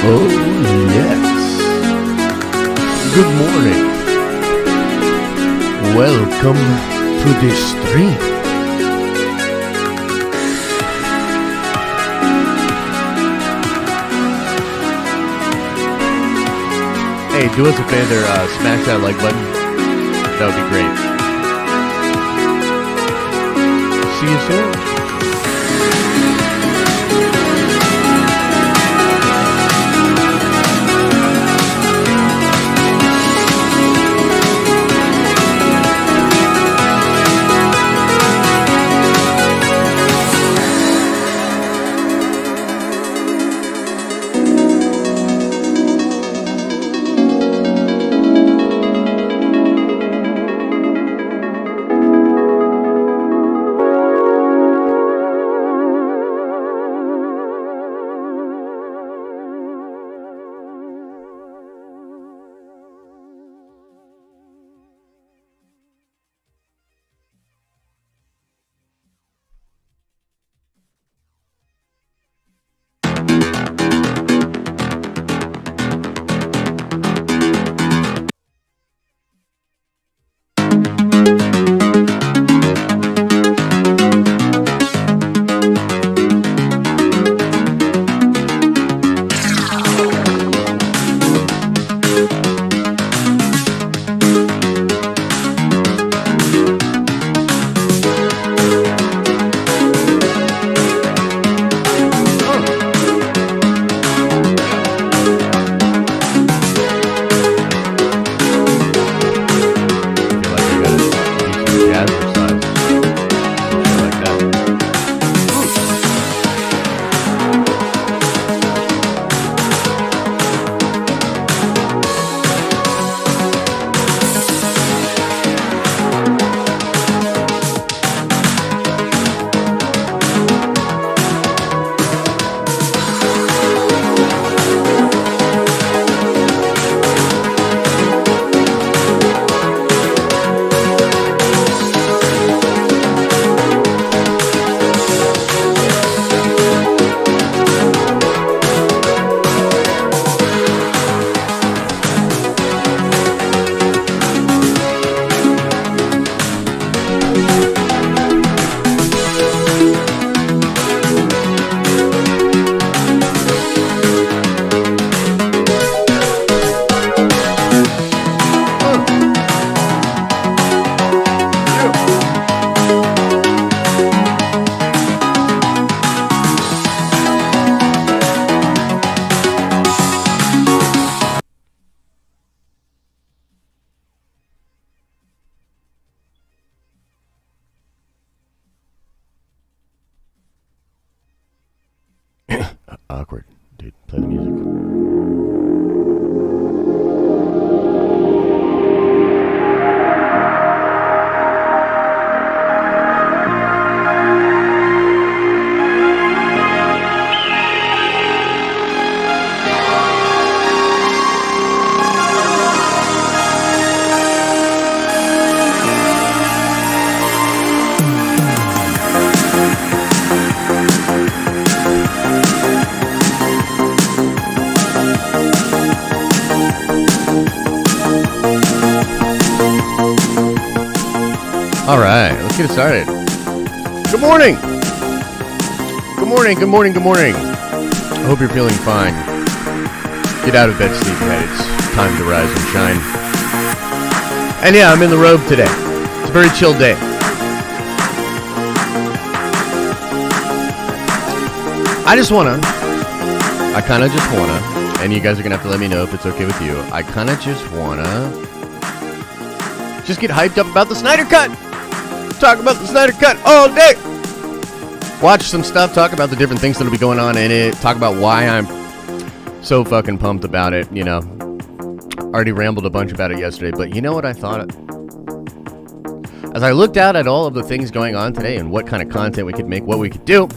Oh, yes. Good morning. Welcome to the stream. Hey, do us a favor, smash that like button. That would be great. See you soon. Awkward. Dude, play the music. All right, let's get it started. Good morning. Good morning, good morning, good morning. I hope you're feeling fine. Get out of bed, sleepyhead. It's time to rise and shine. And yeah, I'm in the robe today. It's a very chill day. I kind of just wanna, and you guys are gonna have to let me know if it's okay with you. I kind of just wanna just get hyped up about the Snyder Cut. Talk about the Snyder Cut all day. Watch some stuff, talk about the different things that'll be going on in it, talk about why I'm so fucking pumped about it, you know. Already rambled a bunch about it yesterday, but you know what I thought? As I looked out at all of the things going on today and what kind of content we could make, what we could do,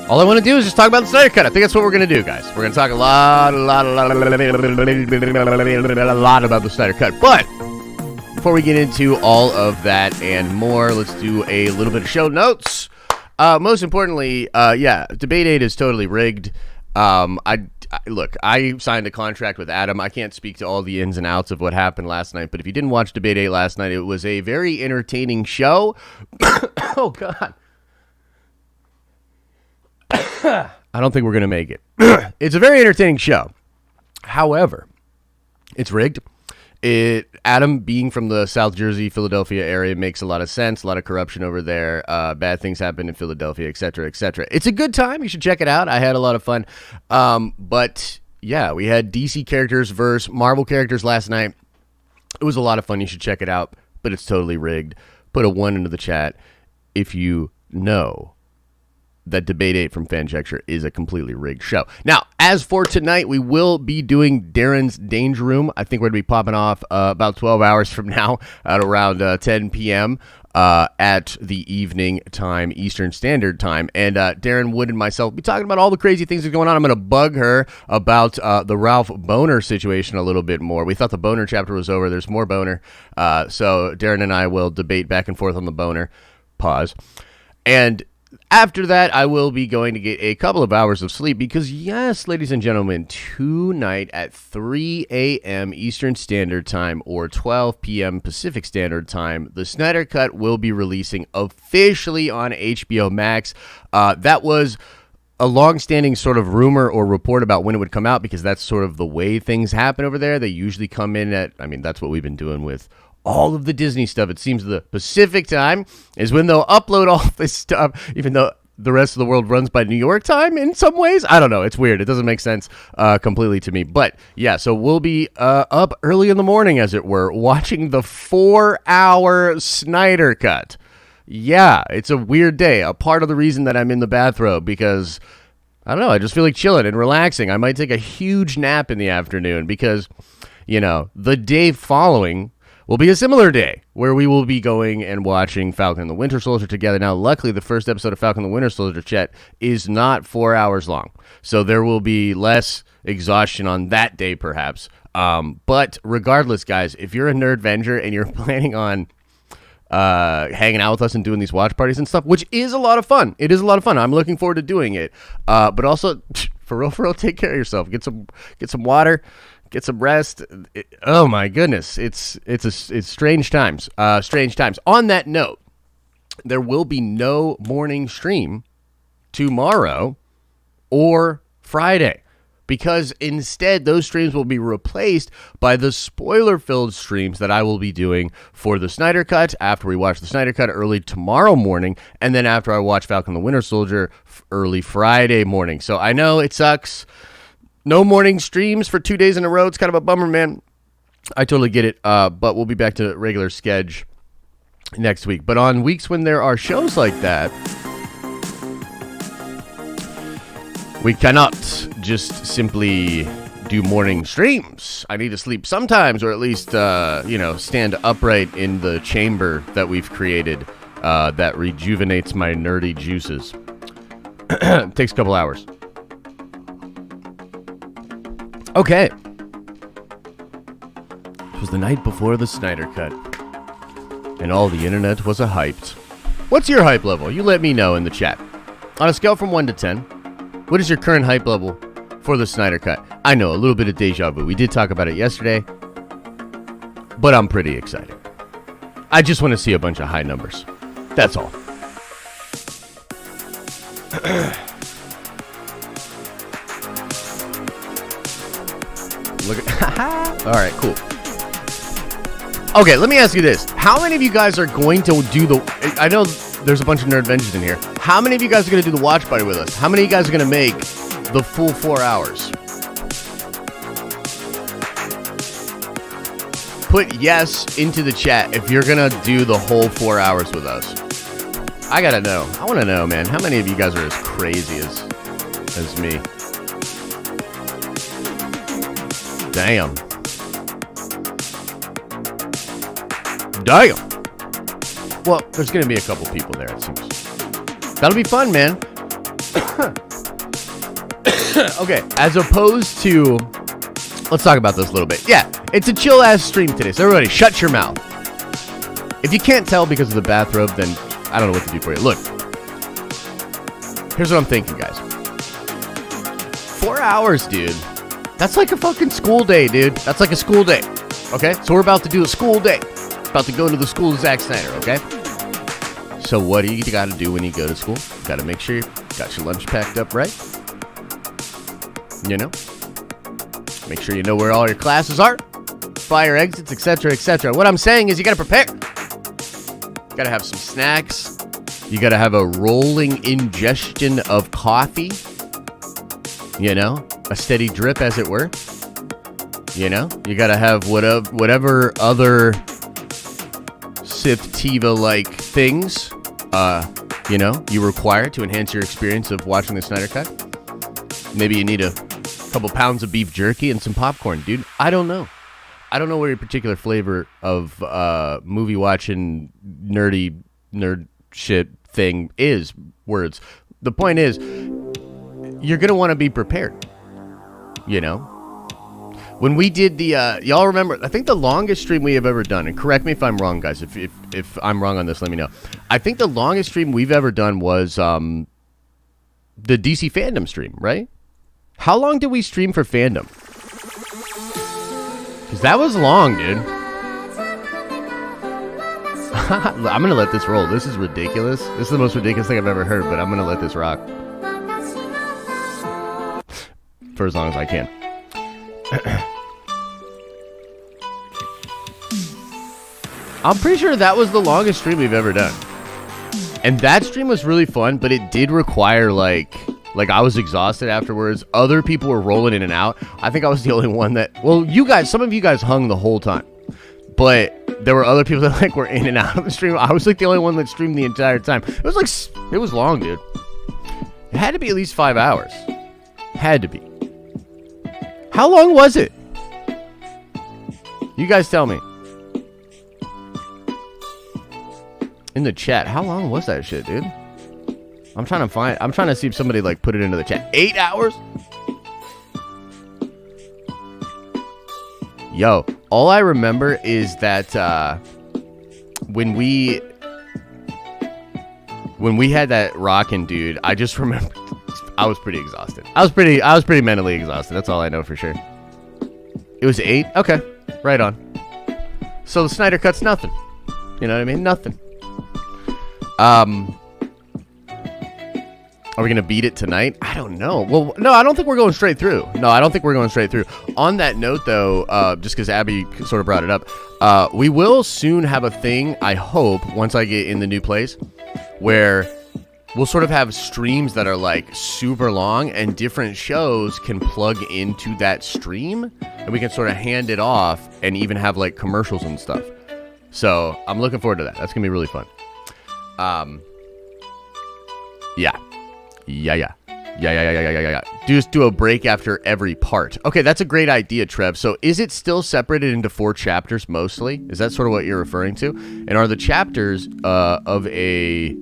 all I want to do is just talk about the Snyder Cut. I think that's what we're going to do, guys. We're going to talk a lot about the Snyder Cut. But before we get into all of that and more, let's do a little bit of show notes. Most importantly, yeah, Debate 8 is totally rigged. Look, I signed a contract with Adam. I can't speak to all the ins and outs of what happened last night, but if you didn't watch Debate 8 last night, it was a very entertaining show. Oh, God. I don't think we're going to make it. It's a very entertaining show. However, it's rigged. Adam being from the South Jersey, Philadelphia area makes a lot of sense. A lot of corruption over there. Bad things happen in Philadelphia, etc., etc. It's a good time. You should check it out. I had a lot of fun. But yeah, we had DC characters versus Marvel characters last night. It was a lot of fun. You should check it out. But it's totally rigged. Put a 1 into the chat if you know that Debate 8 from Fanjecture is a completely rigged show. Now, as for tonight, we will be doing Darren's Danger Room. I think we're going to be popping off about 12 hours from now at around 10 p.m. At the evening time, Eastern Standard Time. And Darren Wood and myself will be talking about all the crazy things that are going on. I'm going to bug her about the Ralph Boner situation a little bit more. We thought the Boner chapter was over. There's more Boner. So Darren and I will debate back and forth on the Boner. Pause. And after that, I will be going to get a couple of hours of sleep because, yes, ladies and gentlemen, tonight at 3 a.m. Eastern Standard Time or 12 p.m. Pacific Standard Time, the Snyder Cut will be releasing officially on HBO Max. That was a long-standing sort of rumor or report about when it would come out because that's sort of the way things happen over there. They usually come in at, I mean, that's what we've been doing with all of the Disney stuff. It seems the Pacific time is when they'll upload all this stuff, even though the rest of the world runs by New York time in some ways. I don't know. It's weird. It doesn't make sense completely to me. But yeah, so we'll be up early in the morning, as it were, watching the 4-hour Snyder Cut. Yeah, it's a weird day. A part of the reason that I'm in the bathrobe because, I don't know, I just feel like chilling and relaxing. I might take a huge nap in the afternoon because, you know, the day following will be a similar day where we will be going and watching Falcon and the Winter Soldier together. Now, luckily, the first episode of Falcon and the Winter Soldier, Chet, is not 4 hours long. So there will be less exhaustion on that day, perhaps. But regardless, guys, if you're a Nerdvenger and you're planning on hanging out with us and doing these watch parties and stuff, which is a lot of fun. It is a lot of fun. I'm looking forward to doing it. But also, for real, take care of yourself. Get some water. Get some rest. Oh my goodness, it's strange times. Strange times. On that note, there will be no morning stream tomorrow or Friday because instead those streams will be replaced by the spoiler-filled streams that I will be doing for the Snyder Cut after we watch the Snyder Cut early tomorrow morning, and then after I watch Falcon the Winter Soldier early Friday morning. So I know it sucks. No morning streams for 2 days in a row. It's kind of a bummer, man. I totally get it. But we'll be back to regular schedule next week. But on weeks when there are shows like that, we cannot just simply do morning streams. I need to sleep sometimes, or at least, stand upright in the chamber that we've created that rejuvenates my nerdy juices. It takes a couple hours. Okay. It was the night before the Snyder Cut, and all the internet was hyped. What's your hype level? You let me know in the chat. On a scale from 1 to 10, what is your current hype level for the Snyder Cut? I know, a little bit of deja vu. We did talk about it yesterday, but I'm pretty excited. I just want to see a bunch of high numbers. That's all. Look at, all right, cool. Okay, let me ask you this. How many of you guys are going to do the... I know there's a bunch of Nerdvengers in here. How many of you guys are going to do the watch party with us? How many of you guys are going to make the full 4 hours? Put yes into the chat if you're going to do the whole 4 hours with us. I got to know. I want to know, man. How many of you guys are as crazy as me? Damn. Well, there's going to be a couple people there, it seems. That'll be fun, man. Okay, as opposed to... Let's talk about this a little bit. Yeah, it's a chill-ass stream today, so everybody shut your mouth. If you can't tell because of the bathrobe, then I don't know what to do for you. Look, Here's what I'm thinking, guys. 4 hours, dude. That's like a fucking school day, dude. That's like a school day. Okay? So we're about to do a school day. About to go to the school of Zack Snyder, okay? So what do you got to do when you go to school? You got to make sure you got your lunch packed up right. You know? Make sure you know where all your classes are. Fire exits, etc., etc. What I'm saying is you got to prepare. You got to have some snacks. You got to have a rolling ingestion of coffee. You know? A steady drip, as it were. You know? You got to have whatever other Siftiva-like things, you know, you require to enhance your experience of watching the Snyder Cut. Maybe you need a couple pounds of beef jerky and some popcorn, dude. I don't know. I don't know what your particular flavor of movie watching nerd shit thing is. Words. The point is, you're gonna want to be prepared. You know. When we did the, y'all remember, I think the longest stream we have ever done, and correct me if I'm wrong, guys, if I'm wrong on this, let me know. I think the longest stream we've ever done was the DC fandom stream, right? How long did we stream for fandom? Because that was long, dude. I'm going to let this roll. This is ridiculous. This is the most ridiculous thing I've ever heard, but I'm going to let this rock. For as long as I can. I'm pretty sure that was the longest stream we've ever done. And that stream was really fun, but it did require like I was exhausted afterwards. Other people were rolling in and out. I think I was the only one that, well, you guys, some of you guys hung the whole time. But there were other people that like were in and out of the stream. I was like the only one that streamed the entire time. It was long, dude. It had to be at least 5 hours. Had to be. How long was it? You guys tell me. In the chat, how long was that shit, dude? I'm trying to see if somebody like put it into the chat. 8 hours? Yo, all I remember is that when we had that rockin', dude, I just remember I was pretty exhausted. I was pretty mentally exhausted. That's all I know for sure. It was 8? Okay. Right on. So the Snyder Cut's nothing. You know what I mean? Nothing. Are we going to beat it tonight? I don't know. Well, no, I don't think we're going straight through. On that note, though, just because Abby sort of brought it up, we will soon have a thing, I hope, once I get in the new place, where we'll sort of have streams that are like super long and different shows can plug into that stream and we can sort of hand it off and even have like commercials and stuff. So I'm looking forward to that. That's going to be really fun. Yeah. Just do a break after every part. Okay, that's a great idea, Trev. So is it still separated into 4 chapters mostly? Is that sort of what you're referring to? And are the chapters of a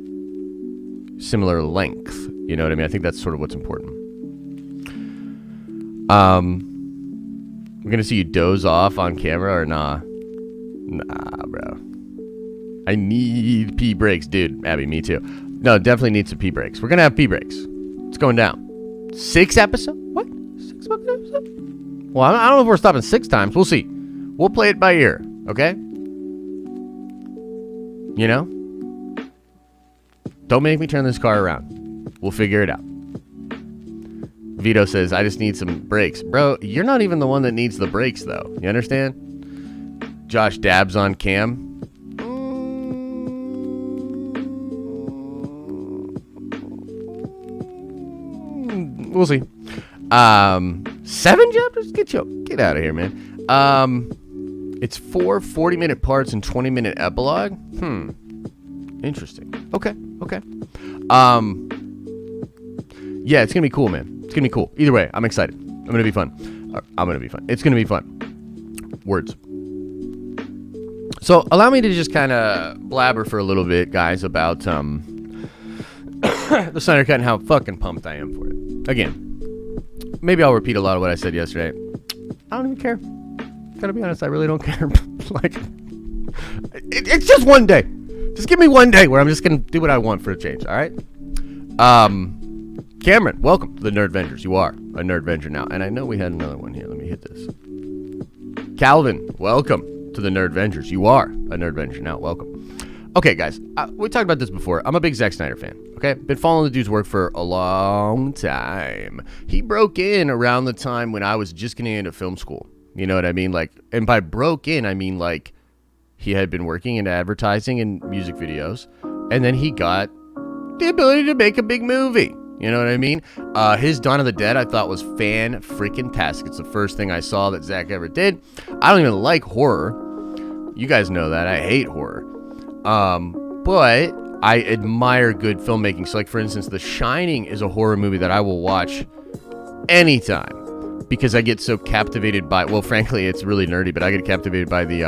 similar length? You know what I mean? I think that's sort of what's important. We're gonna see you doze off on camera or nah? Nah, bro. I need pee breaks, dude. Abby, me too. No, definitely need some pee breaks. We're gonna have pee breaks. It's going down. 6 episodes? What? 6 episodes? Well, I don't know if we're stopping 6 times. We'll see. We'll play it by ear, okay? You know? Don't make me turn this car around. We'll figure it out. Vito says, I just need some brakes. Bro, you're not even the one that needs the brakes, though. You understand? Josh dabs on cam. We'll see. 7 chapters? Get out of here, man. It's 4 40-minute parts and 20-minute epilogue. Interesting. Okay. Yeah, it's gonna be cool, man. It's gonna be cool. Either way, I'm excited. It's gonna be fun. Words. So allow me to just kind of blabber for a little bit, guys, about the Snyder Cut and how fucking pumped I am for it. Again, maybe I'll repeat a lot of what I said yesterday. I don't even care. Gotta be honest, I really don't care. Like, it's just one day. Just give me one day where I'm just gonna do what I want for a change. All right. Cameron, welcome to the Nerd Vengers. You are a Nerd Venger now. And I know we had another one here. Let me hit this. Calvin, welcome to the Nerd Vengers. You are a Nerd Venger now. Welcome. Okay, guys, we talked about this before. I'm a big Zack Snyder fan, okay? Been following the dude's work for a long time. He broke in around the time when I was just getting into film school. You know what I mean? Like, and by broke in, I mean, like, he had been working in advertising and music videos, and then he got the ability to make a big movie. You know what I mean? His Dawn of the Dead I thought was fan-freaking-tastic. It's the first thing I saw that Zack ever did. I don't even like horror. You guys know that. I hate horror. But I admire good filmmaking. So, like, for instance, The Shining is a horror movie that I will watch anytime because I get so captivated by, well, frankly, it's really nerdy, but I get captivated by the,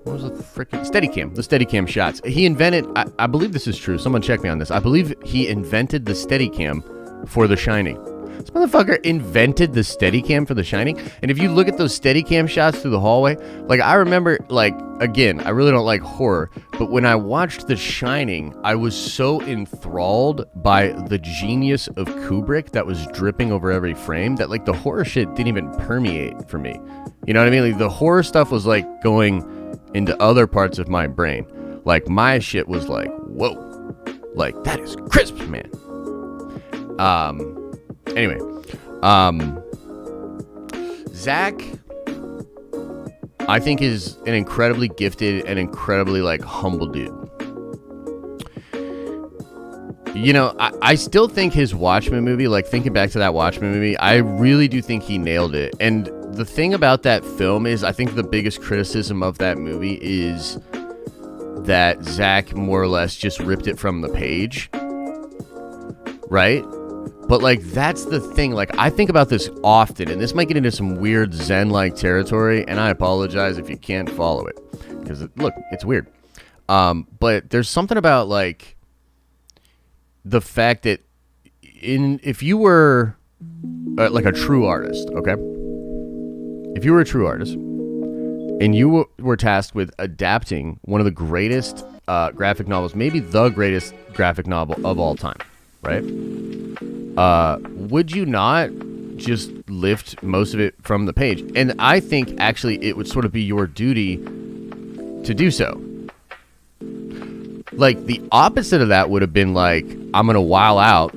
what was the freaking Steadicam? The Steadicam shots. He invented, I believe this is true. Someone check me on this. I believe he invented the Steadicam for The Shining. This motherfucker invented the Steadicam for The Shining. And if you look at those Steadicam shots through the hallway, like, I remember, like, again, I really don't like horror, but when I watched The Shining, I was so enthralled by the genius of Kubrick that was dripping over every frame that, like, the horror shit didn't even permeate for me. You know what I mean? Like, the horror stuff was, like, going into other parts of my brain. Like, my shit was like, whoa, like, that is crisp, man. Anyway, Zack, I think, is an incredibly gifted and incredibly, like, humble dude. You know, I still think his Watchmen movie, like, thinking back to that Watchmen movie, I really do think he nailed it. And the thing about that film is, I think the biggest criticism of that movie is that Zack more or less just ripped it from the page, right? But, like, that's the thing. Like, I think about this often, and this might get into some weird Zen-like territory, and I apologize if you can't follow it, because, look, it's weird. But there's something about, like, the fact that if you were, like, a true artist, okay? If you were a true artist and you were tasked with adapting one of the greatest graphic novels, maybe the greatest graphic novel of all time, right? Would you not just lift most of it from the page? And I think actually it would sort of be your duty to do so. Like, the opposite of that would have been like, I'm going to wild out,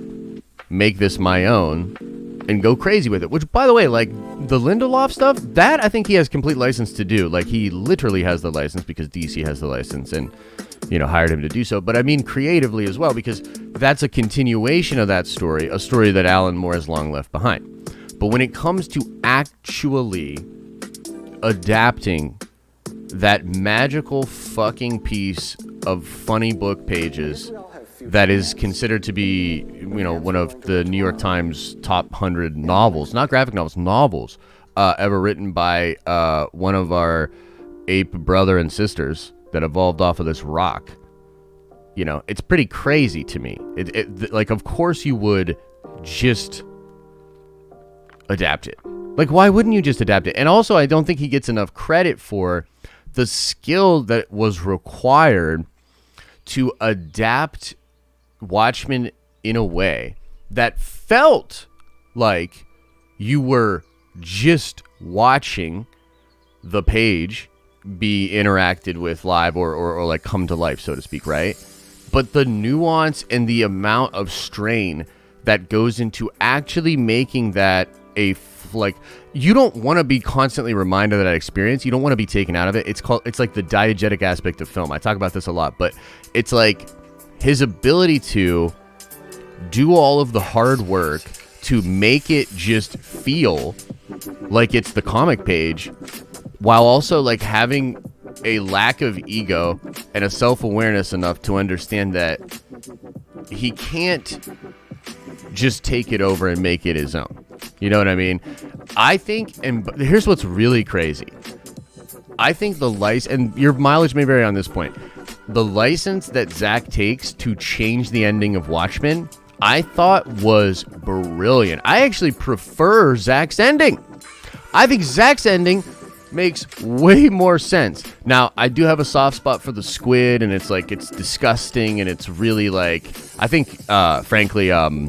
make this my own, and go crazy with it. Which, by the way, like, the Lindelof stuff, that I think he has complete license to do. Like, he literally has the license because DC has the license and, you know, hired him to do so. But I mean creatively as well, because that's a continuation of that story, a story that Alan Moore has long left behind. But when it comes to actually adapting that magical fucking piece of funny book pages that is considered to be, you know, one of the New York Times top 100 novels, not graphic novels, novels, ever written by one of our ape brother and sisters that evolved off of this rock. You know, it's pretty crazy to me. Like, of course you would just adapt it. Like, why wouldn't you just adapt it? And also, I don't think he gets enough credit for the skill that was required to adapt Watchmen in a way that felt like you were just watching the page be interacted with live or like come to life, so to speak, right? But the nuance and the amount of strain that goes into actually making that like, you don't want to be constantly reminded of that experience. You don't want to be taken out of it. It's like the diegetic aspect of film. I talk about this a lot, but it's like his ability to do all of the hard work to make it just feel like it's the comic page, while also, like, having a lack of ego and a self-awareness enough to understand that he can't just take it over and make it his own. You know what I mean? I think, and here's what's really crazy. I think the license, and your mileage may vary on this point, the license that Zack takes to change the ending of Watchmen, I thought was brilliant. I actually prefer Zack's ending. I think Zack's ending makes way more sense. Now, I do have a soft spot for the squid, and it's like, it's disgusting, and it's really like, I think, frankly, I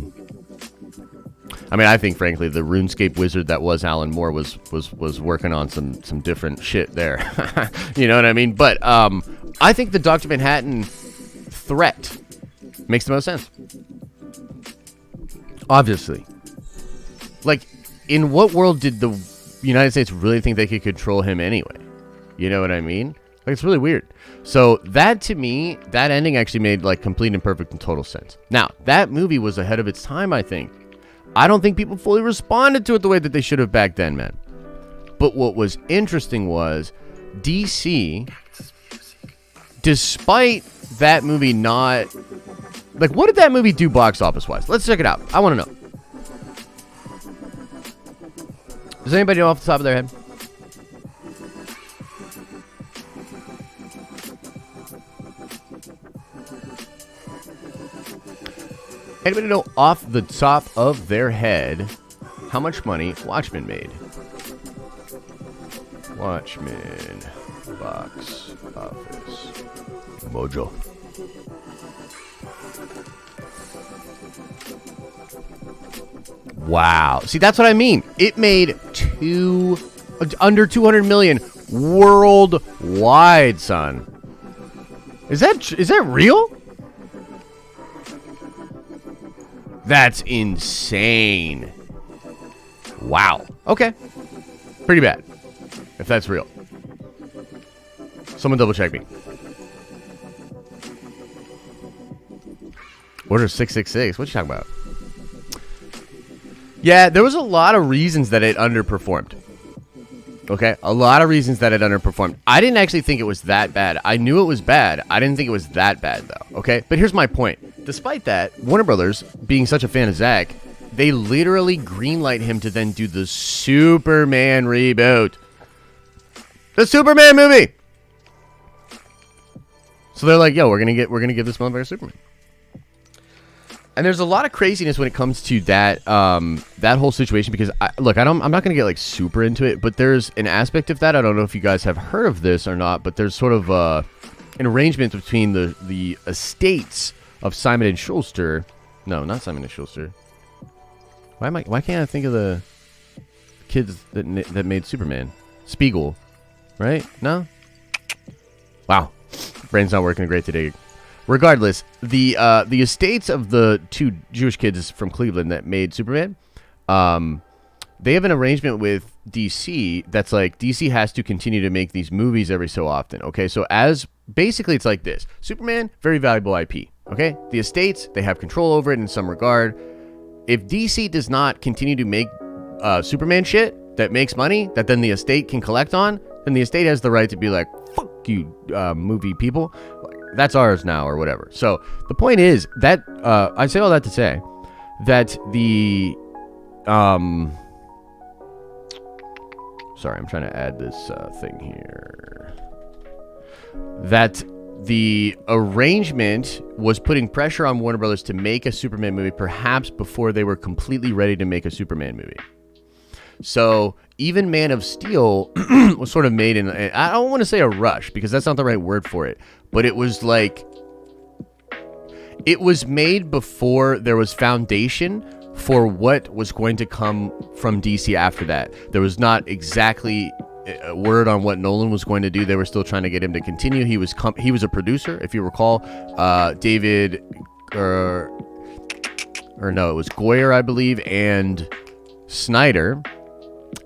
think, frankly, the RuneScape wizard that was Alan Moore was working on some different shit there. You know what I mean? But I think the Dr. Manhattan threat makes the most sense. Obviously. Like, in what world did the United States really think they could control him anyway? You know what I mean? Like, it's really weird. So that, to me, that ending actually made like complete and perfect and total sense. Now, that movie was ahead of its time, I think. I don't think people fully responded to it the way that they should have back then, man. But what was interesting was DC, despite that movie not... Like, what did that movie do box office-wise? Let's check it out. I want to know. Does anybody know off the top of their head? Anybody know off the top of their head how much money Watchmen made? Watchmen box office mojo. Wow. See, that's what I mean. It made under 200 million worldwide, son. Is that real? That's insane. Wow. Okay. Pretty bad. If that's real. Someone double check me. Order 666. What you talking about? Yeah, there was a lot of reasons that it underperformed. Okay, a lot of reasons that it underperformed. I didn't actually think it was that bad. I knew it was bad. I didn't think it was that bad, though. Okay, but here's my point. Despite that, Warner Brothers, being such a fan of Zack, they literally greenlight him to then do the Superman reboot. The Superman movie! So they're like, yo, we're gonna give this motherfucker Superman. And there's a lot of craziness when it comes to that that whole situation because I'm not gonna get like super into it, but there's an aspect of that. I don't know if you guys have heard of this or not, but there's sort of an arrangement between the estates of Simon and Schuster. No, not Simon and Schuster. Why can't I think of the kids that made Superman? Spiegel, right? No. Wow, brain's not working great today. Regardless, the estates of the two Jewish kids from Cleveland that made Superman, they have an arrangement with DC that's like DC has to continue to make these movies every so often. Okay, so basically it's like this: Superman, very valuable IP. Okay, the estates, they have control over it in some regard. If DC does not continue to make Superman shit that makes money that then the estate can collect on, then the estate has the right to be like, fuck you, movie people. That's ours now or whatever. So the point is that I say all that to say that the sorry, I'm trying to add this thing here. That the arrangement was putting pressure on Warner Brothers to make a Superman movie perhaps before they were completely ready to make a Superman movie. So even Man of Steel was sort of made in, I don't want to say a rush because that's not the right word for it, but it was like, it was made before there was foundation for what was going to come from DC after that. There was not exactly a word on what Nolan was going to do. They were still trying to get him to continue. He was a producer, if you recall. David, or no, it was Goyer, I believe, and Snyder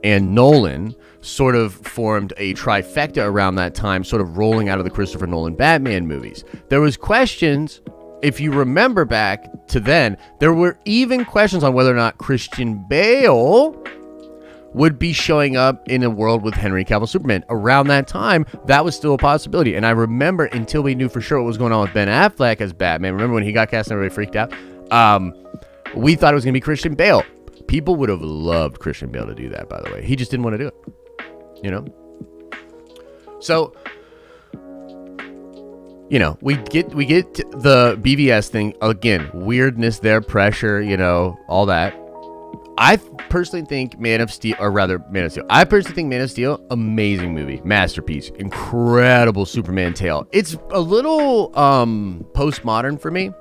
and Nolan sort of formed a trifecta around that time, sort of rolling out of the Christopher Nolan Batman movies. There was questions, if you remember back to then, there were even questions on whether or not Christian Bale would be showing up in a world with Henry Cavill Superman. Around that time, that was still a possibility. And I remember until we knew for sure what was going on with Ben Affleck as Batman. Remember when he got cast and everybody freaked out? We thought it was going to be Christian Bale. People would have loved Christian Bale to do that, by the way. He just didn't want to do it. You know? So, you know, we get the BVS thing. Again, weirdness there, pressure, you know, all that. I personally think Man of Steel, I personally think Man of Steel, amazing movie, masterpiece, incredible Superman tale. It's a little postmodern for me.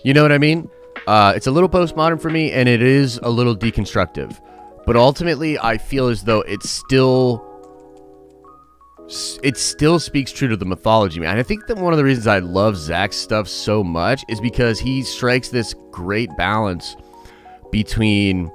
You know what I mean? It's a little postmodern for me, and it is a little deconstructive. But ultimately, I feel as though it still speaks true to the mythology, man. And I think that one of the reasons I love Zack's stuff so much is because he strikes this great balance between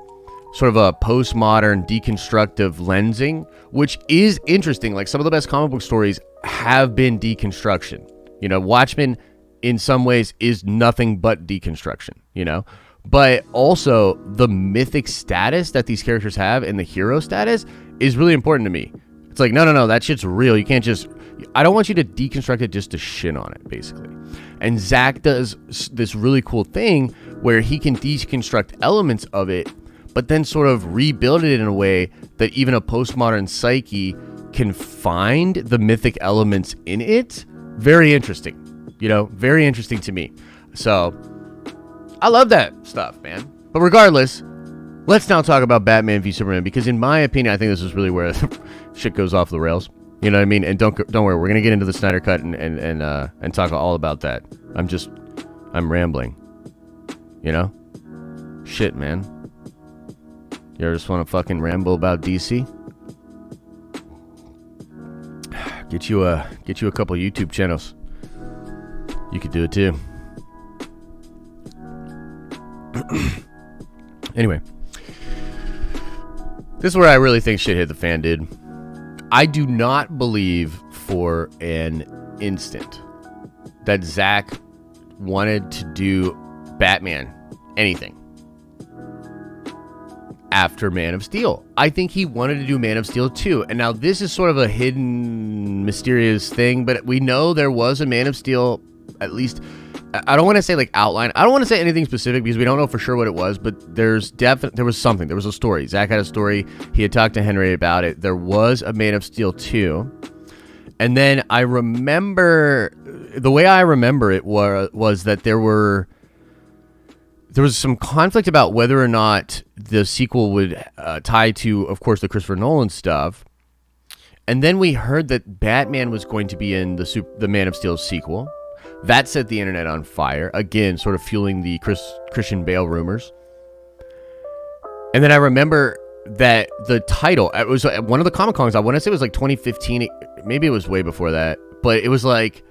sort of a postmodern deconstructive lensing, which is interesting. Like, some of the best comic book stories have been deconstruction. You know, Watchmen in some ways is nothing but deconstruction, you know? But also the mythic status that these characters have and the hero status is really important to me. It's like, no, that shit's real. You can't just, I don't want you to deconstruct it just to shit on it, basically. And Zack does this really cool thing where he can deconstruct elements of it, but then sort of rebuild it in a way that even a postmodern psyche can find the mythic elements in it. Very interesting, you know, very interesting to me. So I love that stuff, man. But regardless, let's now talk about Batman v Superman, because in my opinion, I think this is really where shit goes off the rails. You know what I mean? And don't worry, we're gonna get into the Snyder Cut and talk all about that. I'm rambling. You know? Shit, man. You ever just want to fucking ramble about DC? Get you a couple YouTube channels. You could do it too. Anyway, this is where I really think shit hit the fan, dude. I do not believe for an instant that Zack wanted to do Batman anything after Man of Steel. I think he wanted to do Man of Steel 2. And now this is sort of a hidden, mysterious thing, but we know there was a Man of Steel, at least. I don't want to say like outline. I don't want to say anything specific because we don't know for sure what it was, but there was something. There was a story. Zack had a story. He had talked to Henry about it. There was a Man of Steel 2. And then I remember, the way I remember it was that there was some conflict about whether or not the sequel would tie to, of course, the Christopher Nolan stuff. And then we heard that Batman was going to be in the Man of Steel sequel. That set the internet on fire. Again, sort of fueling the Christian Bale rumors. And then I remember that the title, it was one of the Comic-Cons, I want to say it was like 2015, maybe it was way before that, but it was like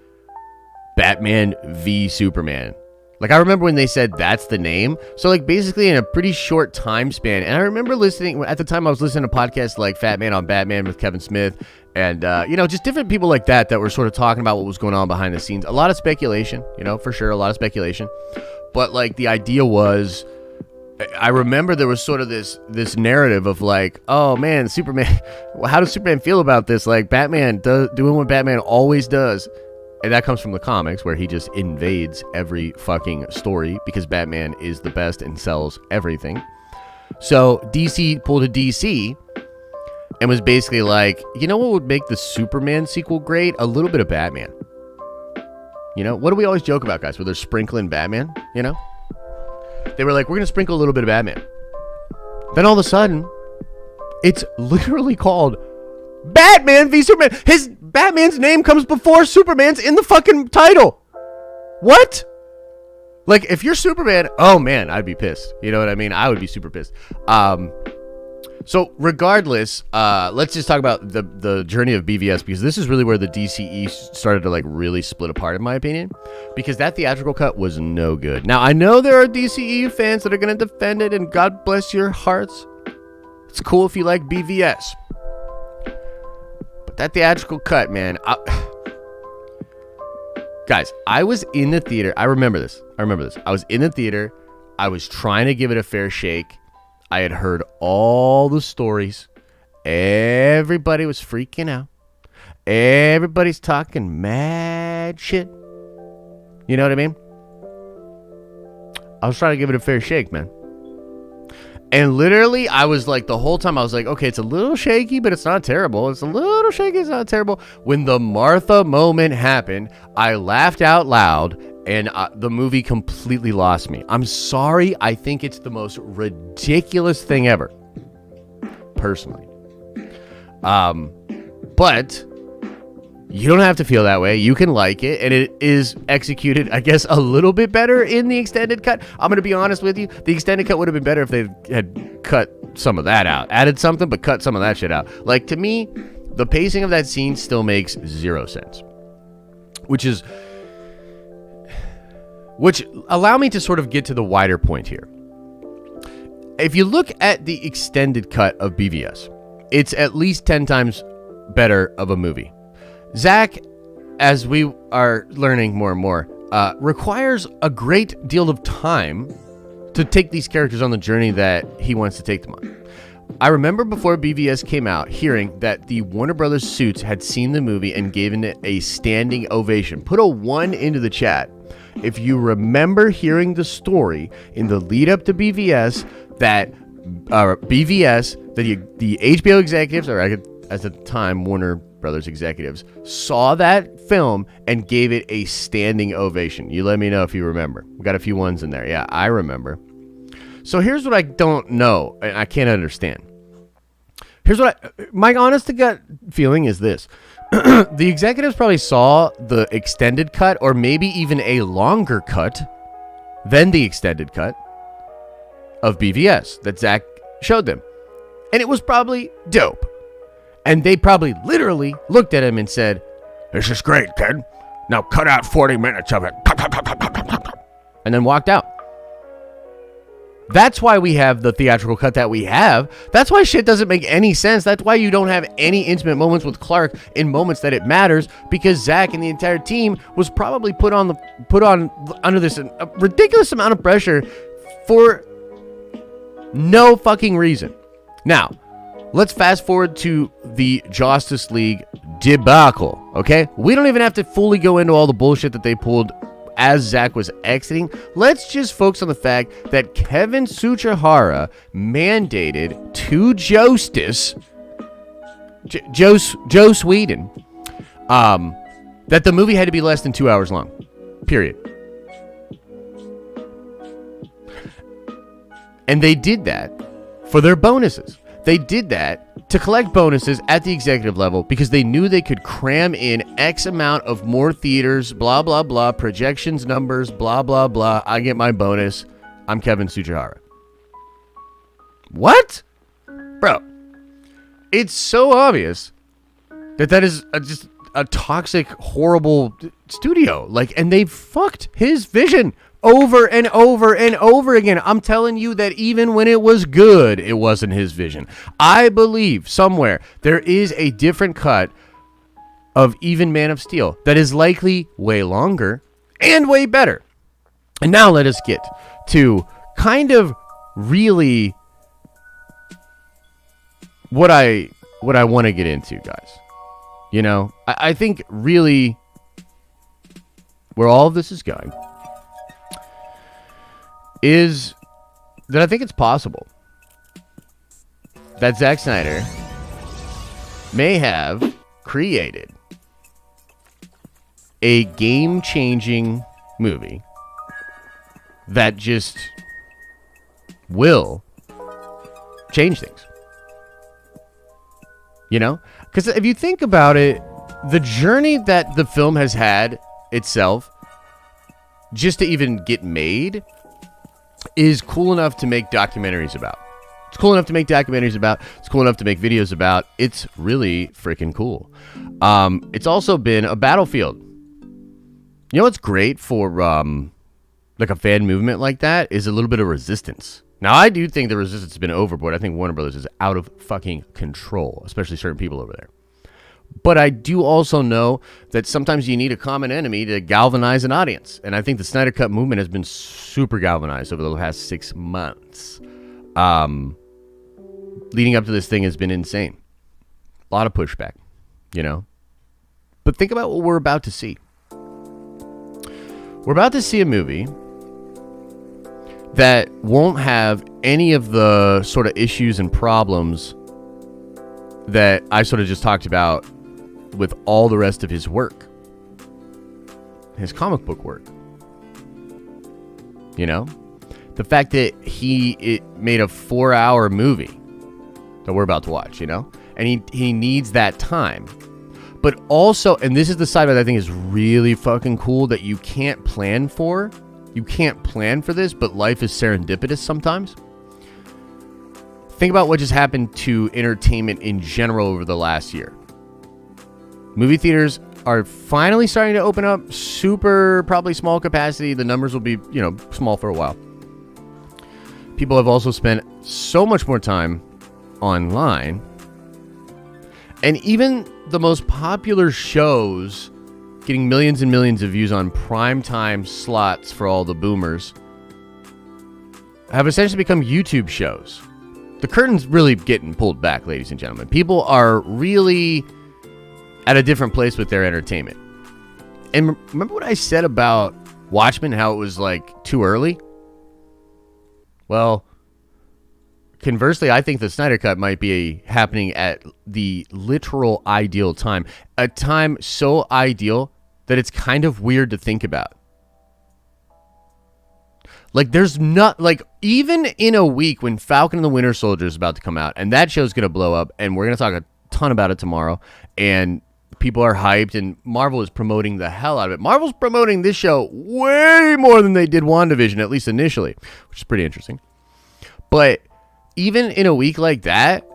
Batman v Superman. Like, I remember when they said that's the name. So, like, basically in a pretty short time span. And I remember listening, at the time I was listening to podcasts like Fat Man on Batman with Kevin Smith. And, you know, just different people like that were sort of talking about what was going on behind the scenes. A lot of speculation, you know, for sure, a lot of speculation. But, like, the idea was, I remember there was sort of this narrative of like, oh, man, Superman, how does Superman feel about this? Like, Batman doing what Batman always does. And that comes from the comics, where he just invades every fucking story because Batman is the best and sells everything. So DC pulled a DC and was basically like, you know what would make the Superman sequel great? A little bit of Batman. You know, what do we always joke about, guys? Where they're sprinkling Batman, you know? They were like, we're going to sprinkle a little bit of Batman. Then all of a sudden, it's literally called Batman v Superman. Batman's name comes before Superman's in the fucking title. What? Like, if you're Superman, oh man, I'd be pissed. You know what I mean? I would be super pissed. So regardless, let's just talk about the journey of BVS, because this is really where the DCE started to like really split apart, in my opinion, because that theatrical cut was no good. Now, I know there are DCE fans that are going to defend it, and God bless your hearts. It's cool if you like BVS. But that theatrical cut, man. Guys, I was in the theater. I remember this. I was in the theater. I was trying to give it a fair shake. I had heard all the stories. Everybody was freaking out. Everybody's talking mad shit. You know what I mean? I was trying to give it a fair shake, man. And literally, I was like, the whole time, I was like, okay, it's a little shaky, but it's not terrible. It's a little shaky, it's not terrible. When the Martha moment happened, I laughed out loud, And the movie completely lost me. I'm sorry. I think it's the most ridiculous thing ever, personally. But you don't have to feel that way. You can like it, and it is executed, I guess, a little bit better in the extended cut. I'm going to be honest with you. The extended cut would have been better if they had cut some of that out. Added something, but cut some of that shit out. Like, to me, the pacing of that scene still makes 0 sense. Which allow me to sort of get to the wider point here. If you look at the extended cut of BVS, it's at least 10 times better of a movie. Zack, as we are learning more and more, requires a great deal of time to take these characters on the journey that he wants to take them on. I remember before BVS came out hearing that the Warner Brothers suits had seen the movie and given it a standing ovation. Put a 1 into the chat if you remember hearing the story in the lead up to BVS that the HBO executives, or at the time Warner Brothers executives, saw that film and gave it a standing ovation. You let me know if you remember. We got a few ones in there. Yeah, I remember. So here's what I don't know and I can't understand. My honest to gut feeling is this. The executives probably saw the extended cut, or maybe even a longer cut than the extended cut of BVS that Zack showed them. And it was probably dope. And they probably literally looked at him and said, "This is great, kid. Now cut out 40 minutes of it." And then walked out. That's why we have the theatrical cut that we have. That's why shit doesn't make any sense. That's why you don't have any intimate moments with Clark in moments that it matters, because Zack and the entire team was probably put on under this ridiculous amount of pressure for no fucking reason. Now, let's fast forward to the Justice League debacle, okay? We don't even have to fully go into all the bullshit that they pulled as Zack was exiting. Let's just focus on the fact that Kevin Tsuchihara mandated to Joe Sweden, that the movie had to be less than 2 hours long, period. And they did that for their bonuses. They did that to collect bonuses at the executive level because they knew they could cram in X amount of more theaters, blah, blah, blah, projections, numbers, blah, blah, blah. I get my bonus. I'm Kevin Tsuchihara. What? Bro, it's so obvious that is just a toxic, horrible studio. And they fucked his vision over and over and over again. I'm telling you that even when it was good, it wasn't his vision. I believe somewhere there is a different cut of even Man of Steel that is likely way longer and way better. And now let us get to kind of really what I want to get into, guys. You know, I think really where all of this is going is that I think it's possible that Zack Snyder may have created a game-changing movie that just will change things. You know? Because if you think about it, the journey that the film has had itself, just to even get made, is cool enough to make documentaries about. It's cool enough to make documentaries about. It's cool enough to make videos about. It's really freaking cool. It's also been a battlefield. You know what's great for like a fan movement like that is a little bit of resistance. Now, I do think the resistance has been overboard. I think Warner Brothers is out of fucking control, especially certain people over there. But I do also know that sometimes you need a common enemy to galvanize an audience. And I think the Snyder Cut movement has been super galvanized over the past 6 months. Leading up to this thing has been insane. A lot of pushback, you know. But think about what we're about to see. We're about to see a movie that won't have any of the sort of issues and problems that I sort of just talked about with all the rest of his work, his comic book work. You know? The fact that it made a 4-hour movie that we're about to watch, you know? And he needs that time. But also, and this is the side that I think is really fucking cool that you can't plan for. You can't plan for this, but life is serendipitous sometimes. Think about what just happened to entertainment in general over the last year. Movie theaters are finally starting to open up. Super, probably small capacity. The numbers will be, small for a while. People have also spent so much more time online. And even the most popular shows getting millions and millions of views on primetime slots for all the boomers have essentially become YouTube shows. The curtain's really getting pulled back, ladies and gentlemen. People are really at a different place with their entertainment. And remember what I said about Watchmen, how it was like too early? Well, conversely, I think the Snyder Cut might be happening at the literal ideal time. A time so ideal that it's kind of weird to think about. Like, there's not, like, even in a week when Falcon and the Winter Soldier is about to come out, and that show's going to blow up, and we're going to talk a ton about it tomorrow, and people are hyped, and Marvel is promoting the hell out of it. Marvel's promoting this show way more than they did WandaVision, at least initially, which is pretty interesting. But even in a week like that,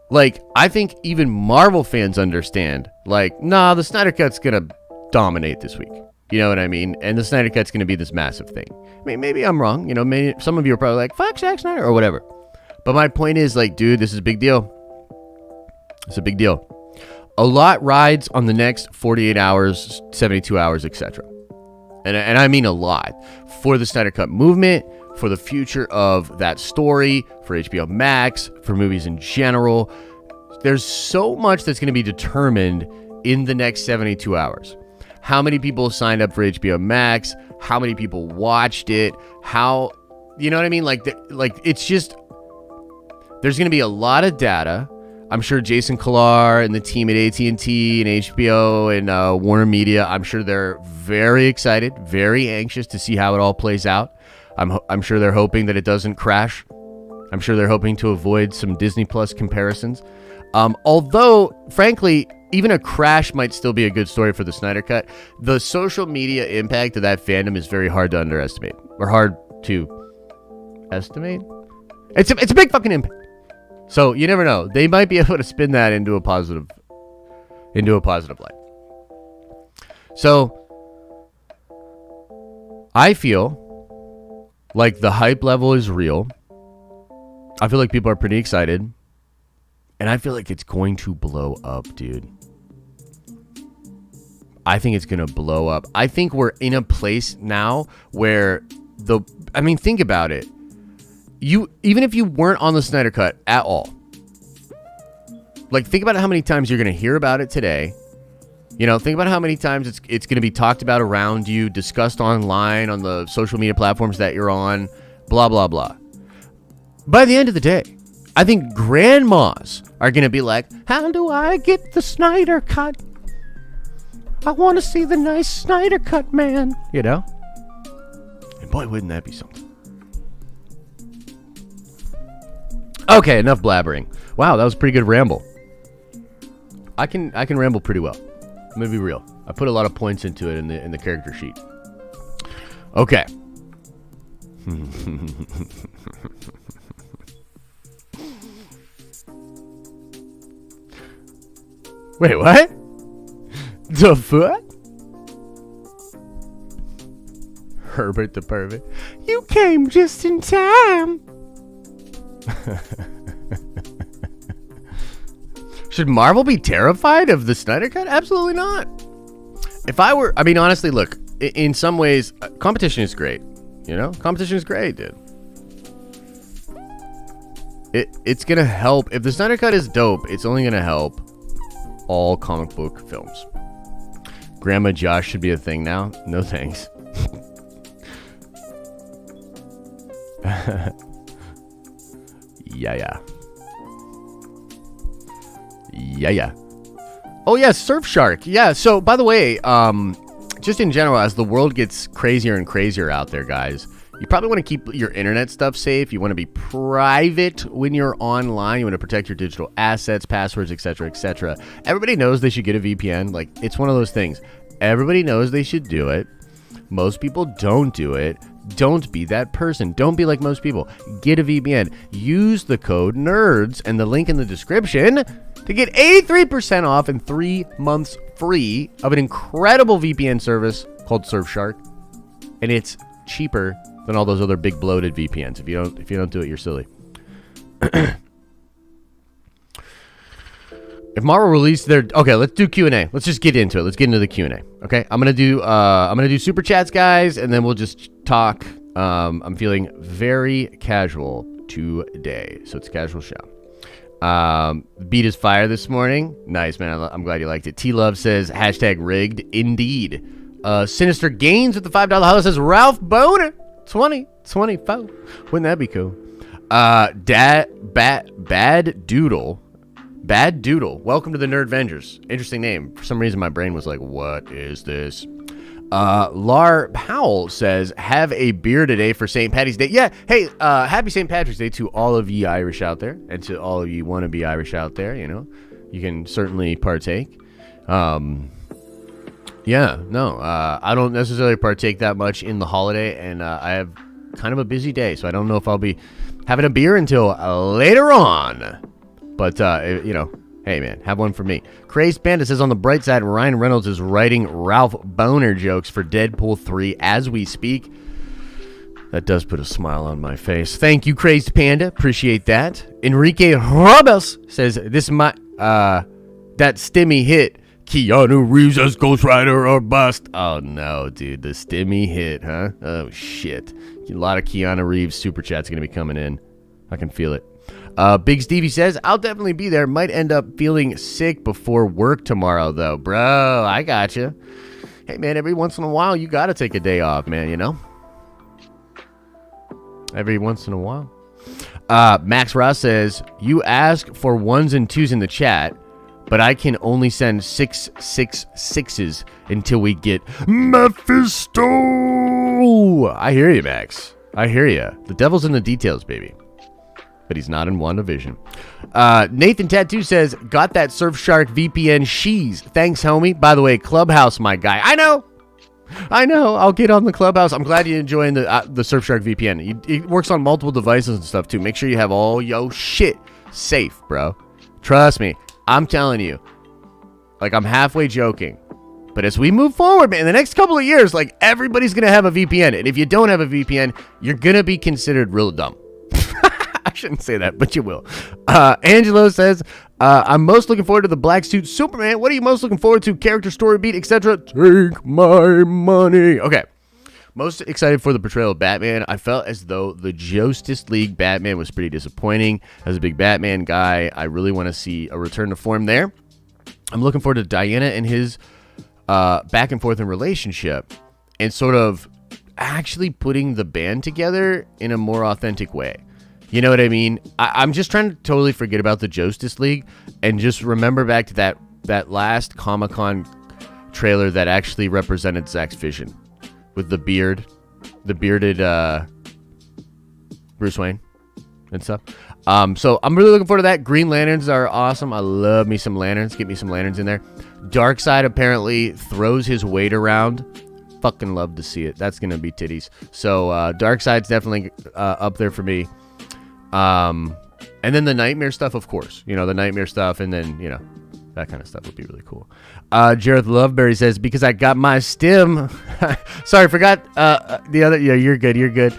like, I think even Marvel fans understand, like, nah, the Snyder Cut's going to dominate this week. You know what I mean? And the Snyder Cut's going to be this massive thing. I mean, maybe I'm wrong. Maybe some of you are probably like, fuck Zack Snyder or whatever. But my point is, like, dude, this is a big deal. It's a big deal. A lot rides on the next 48 hours, 72 hours, etc. And I mean a lot. For the Snyder Cut movement, for the future of that story, for HBO Max, for movies in general. There's so much that's going to be determined in the next 72 hours. How many people signed up for HBO Max? How many people watched it? How, you know what I mean? Like it's just, there's going to be a lot of data. I'm sure Jason Kilar and the team at AT&T and HBO and Warner Media, I'm sure they're very excited, very anxious to see how it all plays out. I'm sure they're hoping that it doesn't crash. I'm sure they're hoping to avoid some Disney Plus comparisons. Although, frankly, even a crash might still be a good story for the Snyder Cut. The social media impact of that fandom is very hard to underestimate. Or hard to estimate? It's a big fucking impact. So you never know. They might be able to spin that into a positive light. So I feel like the hype level is real. I feel like people are pretty excited. And I feel like it's going to blow up, dude. I think it's going to blow up. I think we're in a place now where think about it. Even if you weren't on the Snyder Cut at all, like, think about how many times you're going to hear about it today. Think about how many times it's going to be talked about around you, discussed online on the social media platforms that you're on, blah, blah, blah. By the end of the day, I think grandmas are going to be like, how do I get the Snyder Cut? I want to see the nice Snyder Cut, man. And boy, wouldn't that be something. Okay, enough blabbering. Wow, that was a pretty good ramble. I can ramble pretty well. I'm gonna be real. I put a lot of points into it in the character sheet. Okay. Wait, what? The fuck? Herbert the Pervert. You came just in time. Should Marvel be terrified of the Snyder Cut? Absolutely not. Honestly, look, in some ways, competition is great. Competition is great, dude. It's gonna help. If the Snyder Cut is dope, it's only gonna help all comic book films. Grandma Josh should be a thing now. No thanks. Yeah. Oh yeah, Surfshark. Yeah, so by the way, just in general, as the world gets crazier and crazier out there, guys, You probably want to keep your internet stuff safe. You want to be private when you're online. You want to protect your digital assets, passwords, etc., etc. Everybody knows they should get a VPN. Like, it's one of those things. Everybody knows they should do it. Most people don't do it. Don't be that person. Don't be like most people. Get a VPN. Use the code NERDS and the link in the description to get 83% off and 3 months free of an incredible VPN service called Surfshark. And it's cheaper than all those other big bloated VPNs. If you don't do it, you're silly. If Marvel released their... Okay, let's do Q&A. Let's just get into it. Let's get into the Q&A. Okay? I'm going to do super chats, guys, and then we'll just talk. I'm feeling very casual today. So it's a casual show. Beat is fire this morning. Nice, man. I'm glad you liked it. T-Love says, hashtag rigged. Indeed. Sinister Gains with the $5 hollow says, Ralph Boner. 2024. Wouldn't that be cool? Bad Doodle. Welcome to the Nerd Vengers. Interesting name. For some reason, my brain was like, what is this? Lar Powell says, have a beer today for St. Paddy's Day. Yeah. Hey, happy St. Patrick's Day to all of ye Irish out there, and to all of you wannabe Irish out there. You know, you can certainly partake. I don't necessarily partake that much in the holiday, and I have kind of a busy day, so I don't know if I'll be having a beer until later on. But, hey, man, have one for me. Crazed Panda says, on the bright side, Ryan Reynolds is writing Ralph Boner jokes for Deadpool 3 as we speak. That does put a smile on my face. Thank you, Crazed Panda. Appreciate that. Enrique Robles says, that stimmy hit. Keanu Reeves as Ghost Rider or bust. Oh, no, dude. The stimmy hit, huh? Oh, shit. A lot of Keanu Reeves super chats going to be coming in. I can feel it. Big Stevie says, I'll definitely be there. Might end up feeling sick before work tomorrow, though. Bro, I gotcha. Hey, man, every once in a while, you got to take a day off, man, you know? Every once in a while. Max Ross says, you ask for 1s and 2s in the chat, but I can only send 666s until we get Mephisto. I hear you, Max. I hear you. The devil's in the details, baby. But he's not in WandaVision. Nathan Tattoo says, got that Surfshark VPN shees. Thanks, homie. By the way, Clubhouse, my guy. I know. I'll get on the Clubhouse. I'm glad you're enjoying the Surfshark VPN. It works on multiple devices and stuff, too. Make sure you have all yo shit safe, bro. Trust me. I'm telling you. Like, I'm halfway joking. But as we move forward, man, in the next couple of years, like, everybody's going to have a VPN. And if you don't have a VPN, you're going to be considered real dumb. I shouldn't say that, but you will. Angelo says, I'm most looking forward to the Black Suit Superman. What are you most looking forward to? Character, story beat, etc. Take my money. Okay. Most excited for the portrayal of Batman. I felt as though the Justice League Batman was pretty disappointing. As a big Batman guy, I really want to see a return to form there. I'm looking forward to Diana and his back and forth in relationship and sort of actually putting the band together in a more authentic way. You know what I mean? I'm just trying to totally forget about the Justice League and just remember back to that last Comic-Con trailer that actually represented Zack's vision with the bearded Bruce Wayne and stuff. So I'm really looking forward to that. Green Lanterns are awesome. I love me some lanterns. Get me some lanterns in there. Darkseid apparently throws his weight around. Fucking love to see it. That's going to be titties. So Darkseid's definitely up there for me. And then the Nightmare stuff, of course. You know, the Nightmare stuff, and then, you know, that kind of stuff would be really cool. Jareth Loveberry says, because I got my stim. Sorry, forgot the other. Yeah, you're good.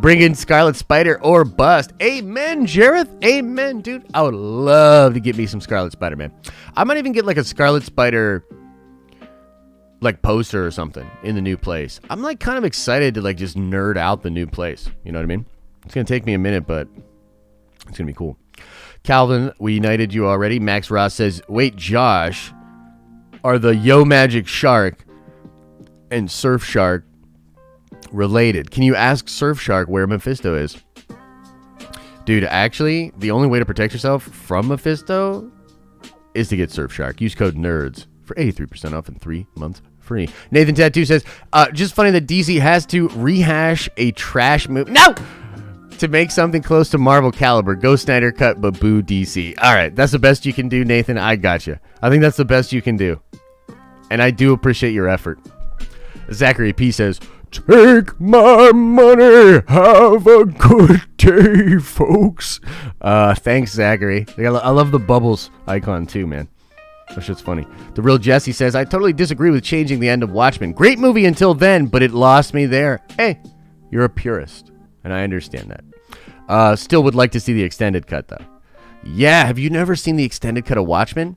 Bring in Scarlet Spider or bust. Amen, Jareth. Amen, dude. I would love to get me some Scarlet Spider, man. I might even get like a Scarlet Spider like poster or something in the new place. I'm like kind of excited to like just nerd out the new place. You know what I mean? It's going to take me a minute, but it's going to be cool. Calvin, we united you already. Max Ross says, wait, Josh, are the Yo Magic Shark and Surfshark related? Can you ask Surfshark where Mephisto is? Dude, actually, the only way to protect yourself from Mephisto is to get Surfshark. Use code NERDS for 83% off and 3 months free. Nathan Tattoo says, just funny that DC has to rehash a trash movie. No! To make something close to Marvel caliber. Go Snyder Cut, but boo DC. All right, that's the best you can do, Nathan. I got you. I think that's the best you can do. And I do appreciate your effort. Zachary P says, take my money. Have a good day, folks. Thanks, Zachary. I love the bubbles icon too, man. That shit's funny. The Real Jesse says, I totally disagree with changing the end of Watchmen. Great movie until then, but it lost me there. Hey, you're a purist, and I understand that. Still would like to see the extended cut, though. Yeah, have you never seen the extended cut of Watchmen?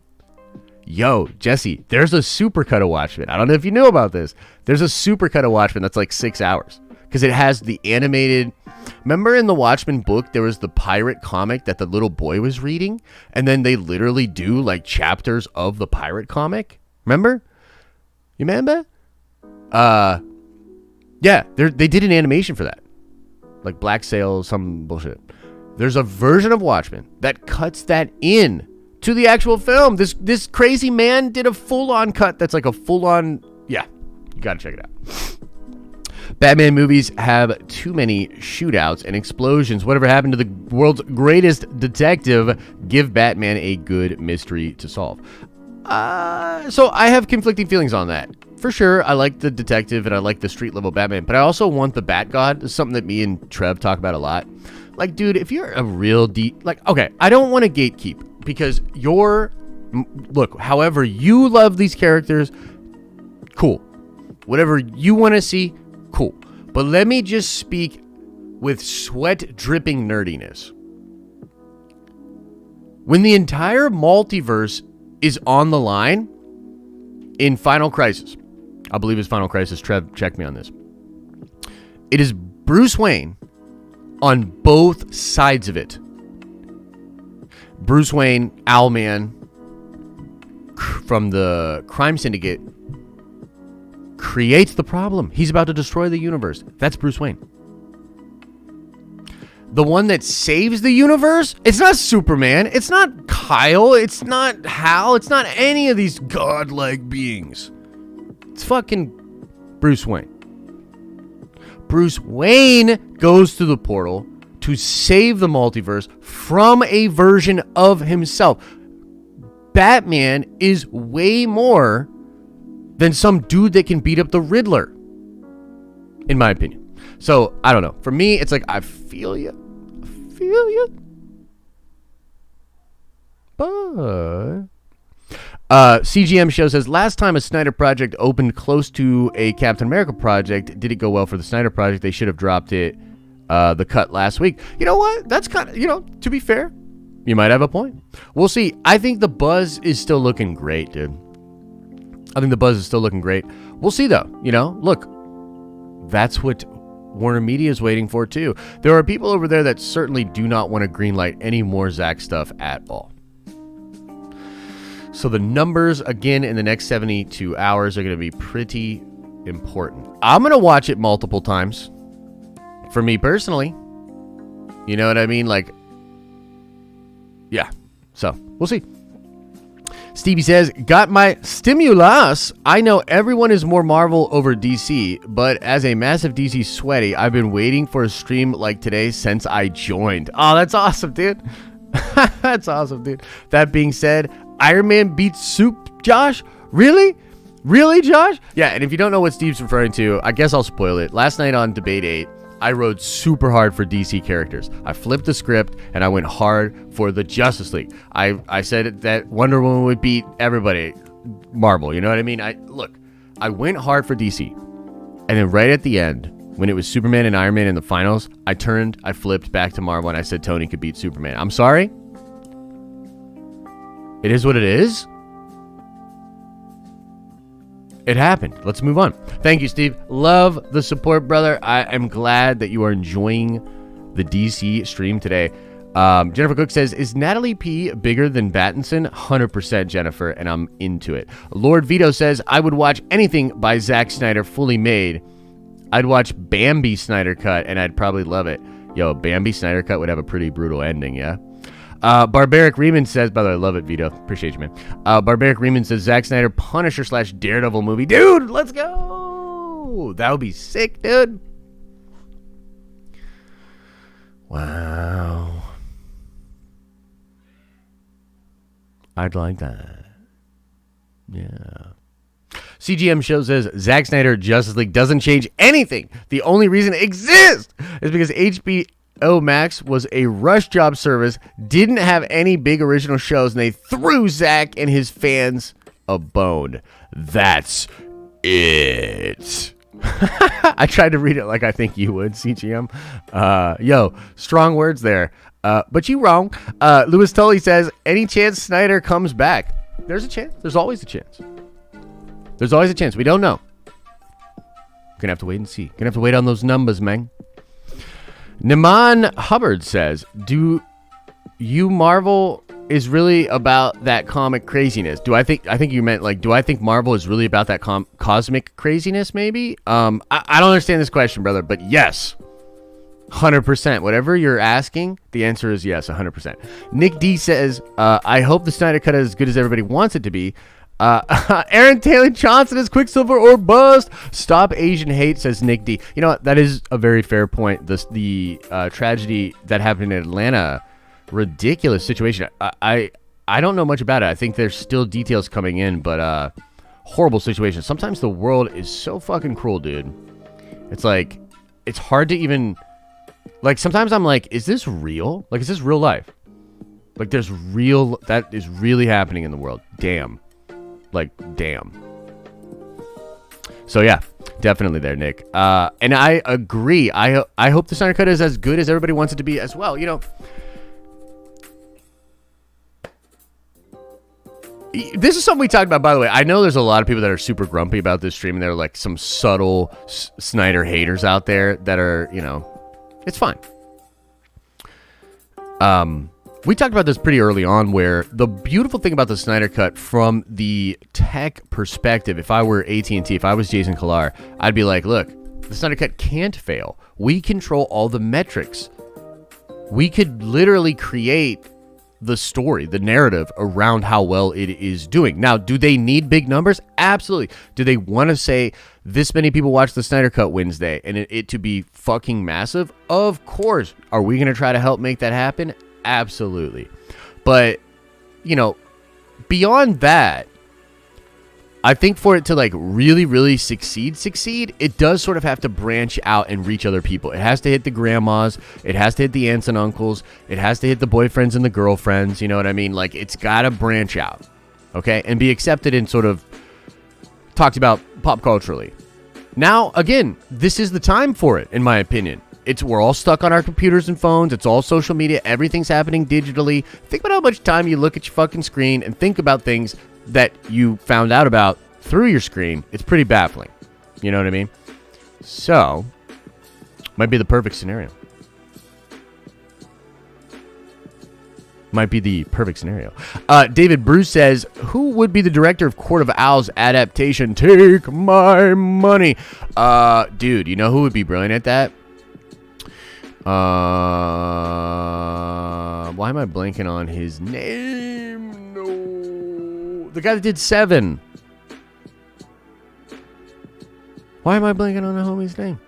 Yo, Jesse, there's a super cut of Watchmen. I don't know if you knew about this. There's a super cut of Watchmen that's like 6 hours. Because it has the animated... Remember in the Watchmen book, there was the pirate comic that the little boy was reading? And then they literally do like chapters of the pirate comic? Remember? You remember? Yeah, they did an animation for that. Like Black Sail, some bullshit. There's a version of Watchmen that cuts that in to the actual film. This crazy man did a full-on cut that's like a full-on... Yeah, you gotta check it out. Batman movies have too many shootouts and explosions. Whatever happened to the world's greatest detective? Give Batman a good mystery to solve. So I have conflicting feelings on that. For sure, I like the detective and I like the street-level Batman, but I also want the Bat God. It's something that me and Trev talk about a lot. Like, dude, if you're a real okay, I don't want to gatekeep because look, however you love these characters, cool. Whatever you want to see, cool. But let me just speak with sweat-dripping nerdiness. When the entire multiverse is on the line in Final Crisis, I believe it's Final Crisis, Trev, check me on this. It is Bruce Wayne on both sides of it. Bruce Wayne, Owlman, from the crime syndicate, creates the problem. He's about to destroy the universe. That's Bruce Wayne. The one that saves the universe, it's not Superman. It's not Kyle. It's not Hal. It's not any of these godlike beings. It's fucking Bruce Wayne. Bruce Wayne goes through the portal to save the multiverse from a version of himself. Batman is way more than some dude that can beat up the Riddler, in my opinion. So, I don't know. For me, it's like, I feel you. But... CGM Show says, last time a Snyder project opened close to a Captain America project, did it go well for the Snyder project? They should have dropped it, the cut last week. You know what? That's kind of, to be fair, you might have a point. We'll see. I think the buzz is still looking great, dude. I think the buzz is still looking great. We'll see, though. Look, that's what Warner Media is waiting for, too. There are people over there that certainly do not want to greenlight any more Zack stuff at all. So the numbers, again, in the next 72 hours are going to be pretty important. I'm going to watch it multiple times. For me personally. You know what I mean? Like, yeah. So, we'll see. Stevie says, got my stimulus. I know everyone is more Marvel over DC, but as a massive DC sweaty, I've been waiting for a stream like today since I joined. Oh, that's awesome, dude. That's awesome, dude. That being said, Iron Man beats Soup, Josh? Really? Really, Josh? Yeah, and if you don't know what Steve's referring to, I guess I'll spoil it. Last night on Debate 8, I rode super hard for DC characters. I flipped the script, and I went hard for the Justice League. I said that Wonder Woman would beat everybody. Marvel, you know what I mean? I went hard for DC. And then right at the end, when it was Superman and Iron Man in the finals, I flipped back to Marvel, and I said Tony could beat Superman. I'm sorry. It is what it is. It happened. Let's move on. Thank you, Steve. Love the support, brother. I am glad that you are enjoying the DC stream today. Jennifer Cook says, is Natalie P bigger than Battinson? 100%, Jennifer, and I'm into it. Lord Vito says, I would watch anything by Zack Snyder fully made. I'd watch Bambi Snyder Cut, and I'd probably love it. Yo, Bambi Snyder Cut would have a pretty brutal ending, yeah? Barbaric Reeman says, by the way, I love it, Vito. Appreciate you, man. Barbaric Reeman says, Zack Snyder Punisher / Daredevil movie. Dude, let's go. That would be sick, dude. Wow. I'd like that. Yeah. CGM Show says, Zack Snyder Justice League doesn't change anything. The only reason it exists is because HBO Max was a rush job service, didn't have any big original shows, and they threw Zack and his fans a bone. That's it. I tried to read it like I think you would, CGM. Yo, strong words there. But you wrong. Louis Tully says, any chance Snyder comes back? There's a chance. There's always a chance. There's always a chance. We don't know. Gonna have to wait and see. Gonna have to wait on those numbers, man. Naman Hubbard says, do you Marvel is really about that comic craziness? I think you meant like, do I think Marvel is really about that cosmic craziness maybe? I don't understand this question, brother, but yes. 100%. Whatever you're asking, the answer is yes, 100%. Nick D says, I hope the Snyder Cut is as good as everybody wants it to be. Aaron Taylor Johnson is Quicksilver or bust. Stop Asian hate, says Nick D. You know what? That is a very fair point. The tragedy that happened in Atlanta, ridiculous situation. I don't know much about it. I think there's still details coming in, but horrible situation. Sometimes the world is so fucking cruel, dude. It's like, it's hard to even, like, sometimes I'm like, is this real? Like, is this real life? Like, that is really happening in the world. Damn. Like, damn. So yeah, definitely there, Nick. And I agree. I hope the Snyder Cut is as good as everybody wants it to be as well. You know, this is something we talked about, by the way. I know there's a lot of people that are super grumpy about this stream, and there are like some subtle Snyder haters out there that are, you know, it's fine. We talked about this pretty early on, where the beautiful thing about the Snyder Cut from the tech perspective, if I were AT&T, if I was Jason Kilar, I'd be like, look, the Snyder Cut can't fail. We control all the metrics. We could literally create the story, the narrative around how well it is doing. Now, do they need big numbers? Absolutely. Do they want to say this many people watched the Snyder Cut Wednesday and it to be fucking massive? Of course. Are we going to try to help make that happen? Absolutely. But, you know, beyond that, I think for it to like really, really succeed, it does sort of have to branch out and reach other people. It has to hit the grandmas. It has to hit the aunts and uncles. It has to hit the boyfriends and the girlfriends. You know what I mean? Like, it's got to branch out, okay? And be accepted and sort of talked about pop culturally. Now, again, this is the time for it, in my opinion. We're all stuck on our computers and phones. It's all social media. Everything's happening digitally. Think about how much time you look at your fucking screen and think about things that you found out about through your screen. It's pretty baffling. You know what I mean? So, might be the perfect scenario. Might be the perfect scenario. David Bruce says, who would be the director of Court of Owls adaptation? Take my money. Dude, you know who would be brilliant at that? Why am I blanking on his name? No. The guy that did Seven. Why am I blanking on the homie's name?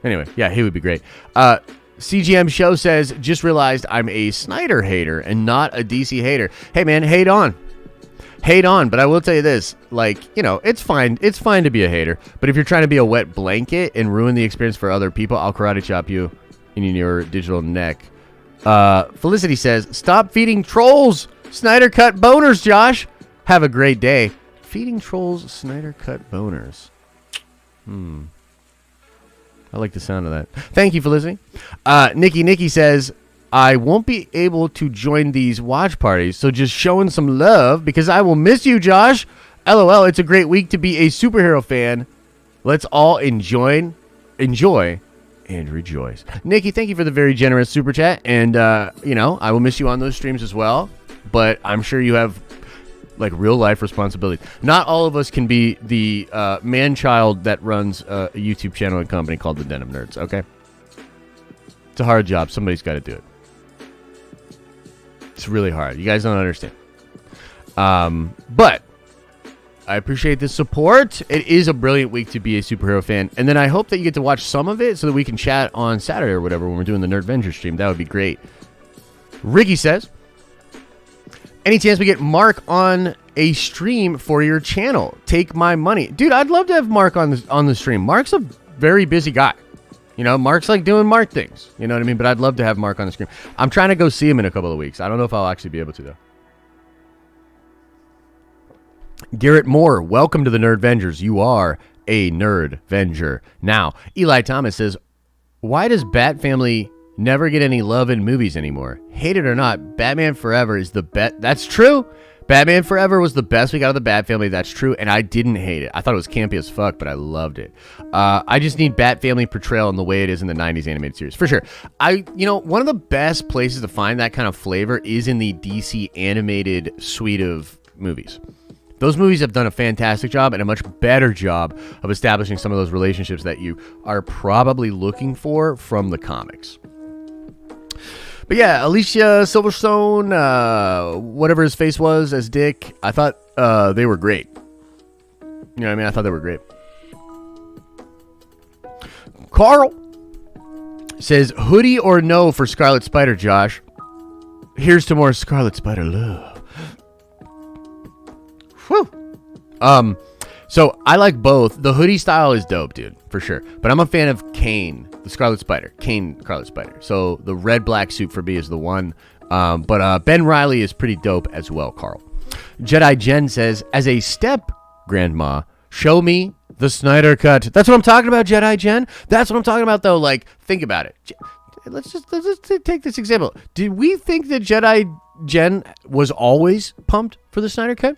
Anyway, yeah, he would be great. CGM Show says, just realized I'm a Snyder hater and not a DC hater. Hey, man, hate on. Hate on, but I will tell you this. Like, you know, it's fine. It's fine to be a hater. But if you're trying to be a wet blanket and ruin the experience for other people, I'll karate chop you in your digital neck. Felicity says, stop feeding trolls Snyder Cut boners, Josh. Have a great day. Feeding trolls Snyder Cut boners. I like the sound of that. Thank you, Felicity. Nikki says, I won't be able to join these watch parties, so just showing some love because I will miss you, Josh. LOL, it's a great week to be a superhero fan. Let's all enjoy, and rejoice. Nikki, thank you for the very generous super chat. And, you know, I will miss you on those streams as well. But I'm sure you have, like, real life responsibilities. Not all of us can be the man-child that runs a YouTube channel and company called The Den of Nerds, okay? It's a hard job. Somebody's got to do it. It's really hard. You guys don't understand. But I appreciate the support. It is a brilliant week to be a superhero fan. And then I hope that you get to watch some of it so that we can chat on Saturday or whatever when we're doing the Nerdvenger stream. That would be great. Ricky says, any chance we get Mark on a stream for your channel? Take my money. Dude, I'd love to have Mark on the stream. Mark's a very busy guy. You know, Mark's like doing Mark things. You know what I mean? But I'd love to have Mark on the stream. I'm trying to go see him in a couple of weeks. I don't know if I'll actually be able to, though. Garrett Moore, welcome to the Nerdvengers. You are a Nerdvenger. Now, Eli Thomas says, why does Bat Family never get any love in movies anymore? Hate it or not, Batman Forever is the best. That's true. Batman Forever was the best we got of the Bat Family. That's true. And I didn't hate it. I thought it was campy as fuck, but I loved it. I just need Bat Family portrayal in the way it is in the 90s animated series. For sure. One of the best places to find that kind of flavor is in the DC animated suite of movies. Those movies have done a fantastic job and a much better job of establishing some of those relationships that you are probably looking for from the comics. But yeah, Alicia Silverstone, whatever his face was as Dick, I thought they were great. You know what I mean? I thought they were great. Carl says, hoodie or no for Scarlet Spider, Josh? Here's to more Scarlet Spider love. Whew. So I like both. The hoodie style is dope, dude, for sure. But I'm a fan of Kane, the Scarlet Spider. Kane, Scarlet Spider. So the red-black suit for me is the one. But Ben Reilly is pretty dope as well, Carl. Jedi Jen says, as a step grandma, show me the Snyder Cut. That's what I'm talking about, Jedi Jen. That's what I'm talking about, though. Like, think about it. Let's just take this example. Did we think that Jedi Jen was always pumped for the Snyder Cut?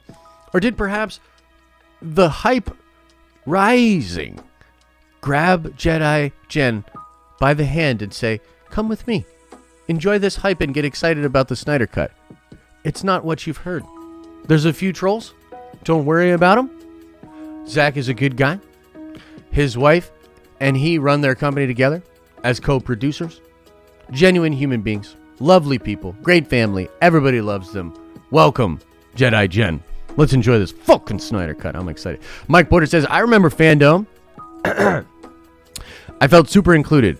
Or did perhaps the hype rising grab Jedi Jen by the hand and say, come with me. Enjoy this hype and get excited about the Snyder Cut. It's not what you've heard. There's a few trolls. Don't worry about them. Zack is a good guy. His wife and he run their company together as co-producers. Genuine human beings. Lovely people. Great family. Everybody loves them. Welcome, Jedi Jen. Let's enjoy this fucking Snyder Cut. I'm excited. Mike Porter says, I remember Fandom. I felt super included.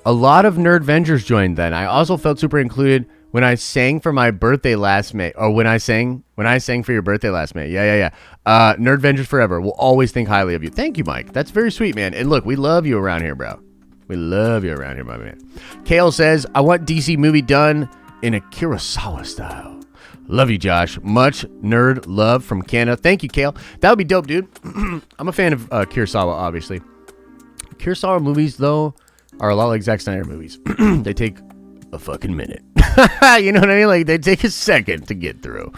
A lot of Nerdvengers joined then. I also felt super included when I sang for my birthday last May. Or when I sang for your birthday last May. Yeah. Nerdvengers forever. We'll always think highly of you. Thank you, Mike. That's very sweet, man. And look, we love you around here, bro. We love you around here, my man. Kale says, I want DC movie done in a Kurosawa style. Love you, Josh. Much nerd love from Canada. Thank you, Kale. That would be dope, dude. I'm a fan of Kurosawa, obviously. Kurosawa movies, though, are a lot like Zack Snyder movies. They take a fucking minute. You know what I mean? Like, they take a second to get through.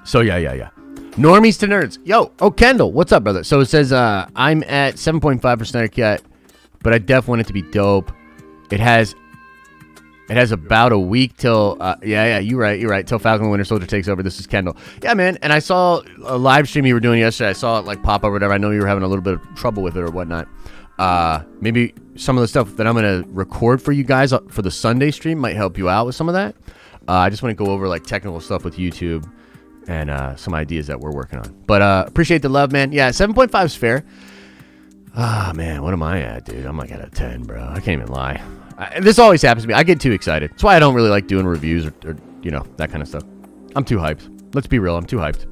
So, yeah. Normies to nerds. Yo, Kendall, what's up, brother? So it says, I'm at 7.5 for Snyder Cut, but I definitely want it to be dope. It has about a week till, you're right, till Falcon and Winter Soldier takes over. This is Kendall. Yeah, man, and I saw a live stream you were doing yesterday. I saw it, like, pop up or whatever. I know you were having a little bit of trouble with it or whatnot. Maybe some of the stuff that I'm going to record for you guys for the Sunday stream might help you out with some of that. I just want to go over, like, technical stuff with YouTube and some ideas that we're working on. But appreciate the love, man. Yeah, 7.5 is fair. Ah, man, what am I at, dude? I'm like at a 10, bro. I can't even lie. This always happens to me. I get too excited. That's why I don't really like doing reviews or that kind of stuff. I'm too hyped. Let's be real. I'm too hyped.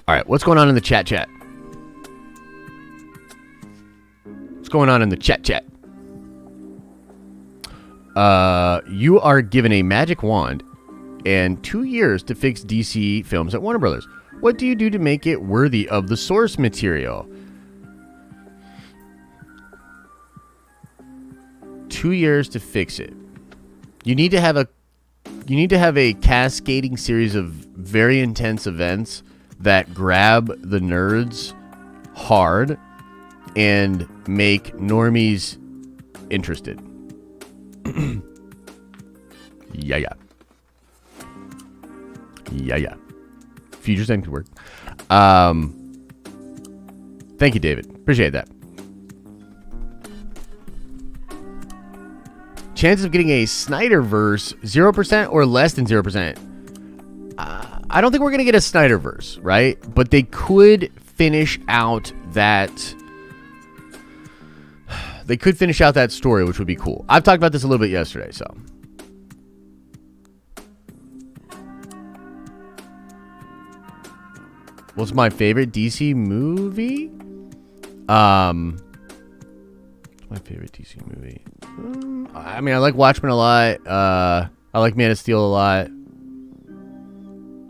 All right, what's going on in the chat? What's going on in the chat? You are given a magic wand and 2 years to fix DC films at Warner Brothers. What do you do to make it worthy of the source material? 2 years to fix it. You need to have a cascading series of very intense events that grab the nerds hard and make normies interested. Yeah. Future same could work. Thank you, David. Appreciate that. chances of getting a Snyderverse 0% or less than 0%. I don't think we're gonna get a Snyderverse, right? But they could finish out that. They could finish out that story, which would be cool. I've talked about this a little bit yesterday, so. What's my favorite DC movie? What's my favorite DC movie? I mean, I like Watchmen a lot. I like Man of Steel a lot.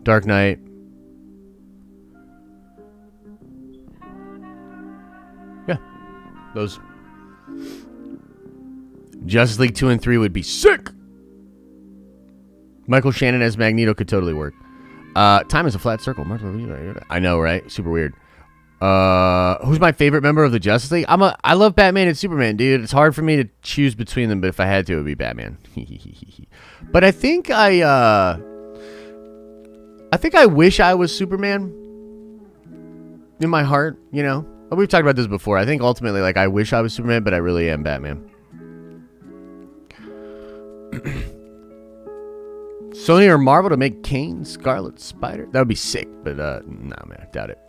Dark Knight. Yeah. Those. Justice League 2 and 3 would be sick. Michael Shannon as Magneto could totally work. Time is a flat circle. I know, right? Super weird. Who's my favorite member of the Justice League? I love Batman and Superman, dude. It's hard for me to choose between them, but if I had to, it would be Batman. But I think I wish I was Superman in my heart, you know? We've talked about this before. I think ultimately, like, I wish I was Superman, but I really am Batman. Sony or Marvel to make Kane Scarlet Spider? That would be sick, but no, man, I doubt it.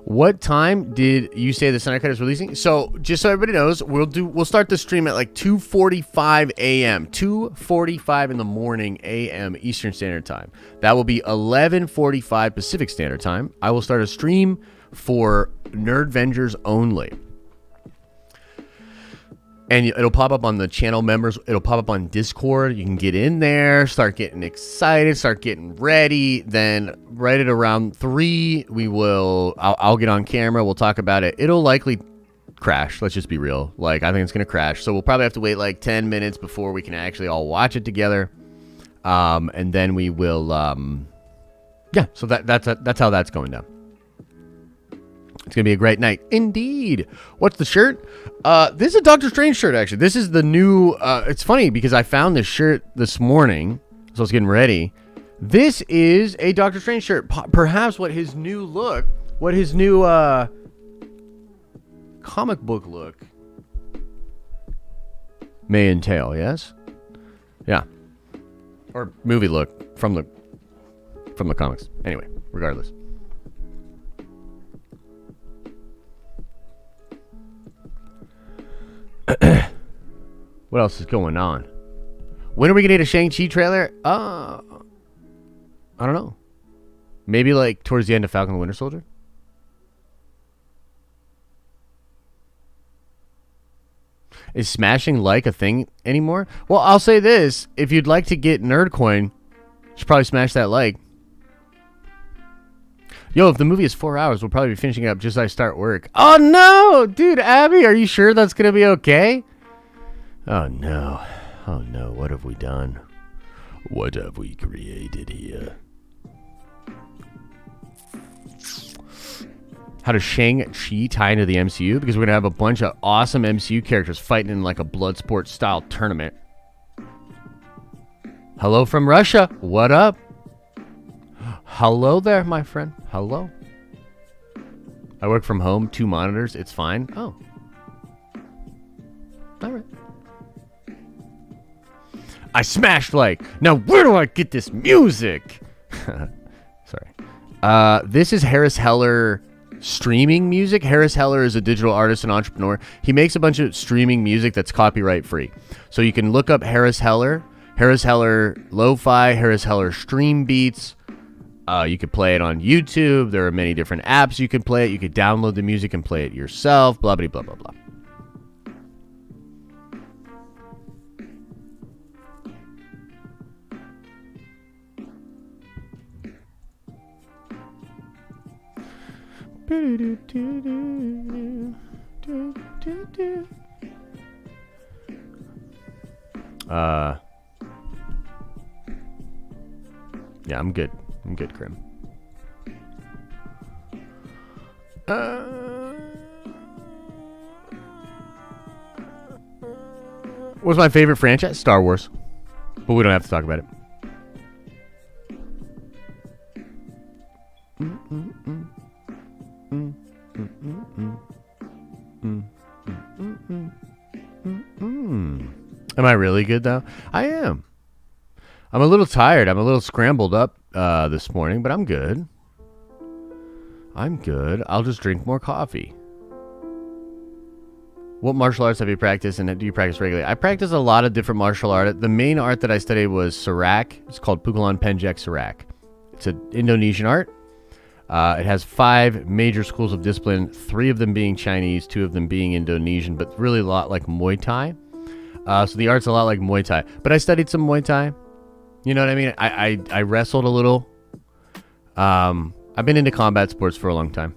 What time did you say the Snyder Cut is releasing? So, just so everybody knows, we'll start the stream at like 2:45 a.m. 2:45 in the morning a.m. Eastern Standard Time. That will be 11:45 Pacific Standard Time. I will start a stream for Nerdvengers only. And it'll pop up on the channel members. It'll pop up on Discord. You can get in there, start getting excited, start getting ready. Then right at around 3, I'll get on camera. We'll talk about it. It'll likely crash. Let's just be real. Like, I think it's going to crash. So we'll probably have to wait like 10 minutes before we can actually all watch it together. And then we will, yeah, so that's how that's going down. It's going to be a great night. Indeed. What's the shirt? This is a Doctor Strange shirt, actually. This is the new... it's funny because I found this shirt this morning, so I was getting ready. This is a Doctor Strange shirt. Perhaps what his new comic book look may entail, yes? Yeah. Or movie look from the comics. Anyway, regardless. What else is going on? When are we gonna get a Shang-Chi trailer? I don't know. Maybe like towards the end of Falcon and the Winter Soldier? Is smashing like a thing anymore? Well, I'll say this. If you'd like to get Nerdcoin, you should probably smash that like. Yo, if the movie is 4 hours, we'll probably be finishing it up just as I start work. Oh, no! Dude, Abby, are you sure that's going to be okay? Oh, no. Oh, no. What have we done? What have we created here? How does Shang-Chi tie into the MCU? Because we're going to have a bunch of awesome MCU characters fighting in like a Bloodsport-style tournament. Hello from Russia. What up? Hello there, my friend. Hello. I work from home, 2 monitors. It's fine. Oh. All right. I smashed like. Now, where do I get this music? Sorry. This is Harris Heller streaming music. Harris Heller is a digital artist and entrepreneur. He makes a bunch of streaming music that's copyright free. So you can look up Harris Heller Lo-Fi, Harris Heller Stream Beats. You could play it on YouTube. There are many different apps you can play it. You could download the music and play it yourself. Blah, blah, blah, blah, blah. Yeah, I'm good. I'm good, Krim. What's my favorite franchise? Star Wars. But we don't have to talk about it. Am I really good, though? I am. I'm a little tired. I'm a little scrambled up this morning, but I'm good. I'm good. I'll just drink more coffee. What martial arts have you practiced, and do you practice regularly? I practice a lot of different martial art. The main art that I studied was Sirak. It's called Pukulan Penjak Sirak. It's an Indonesian art. It has 5 major schools of discipline, 3 of them being Chinese, 2 of them being Indonesian, but really a lot like Muay Thai. So the art's a lot like Muay Thai. But I studied some Muay Thai. You know what I mean? I wrestled a little. I've been into combat sports for a long time.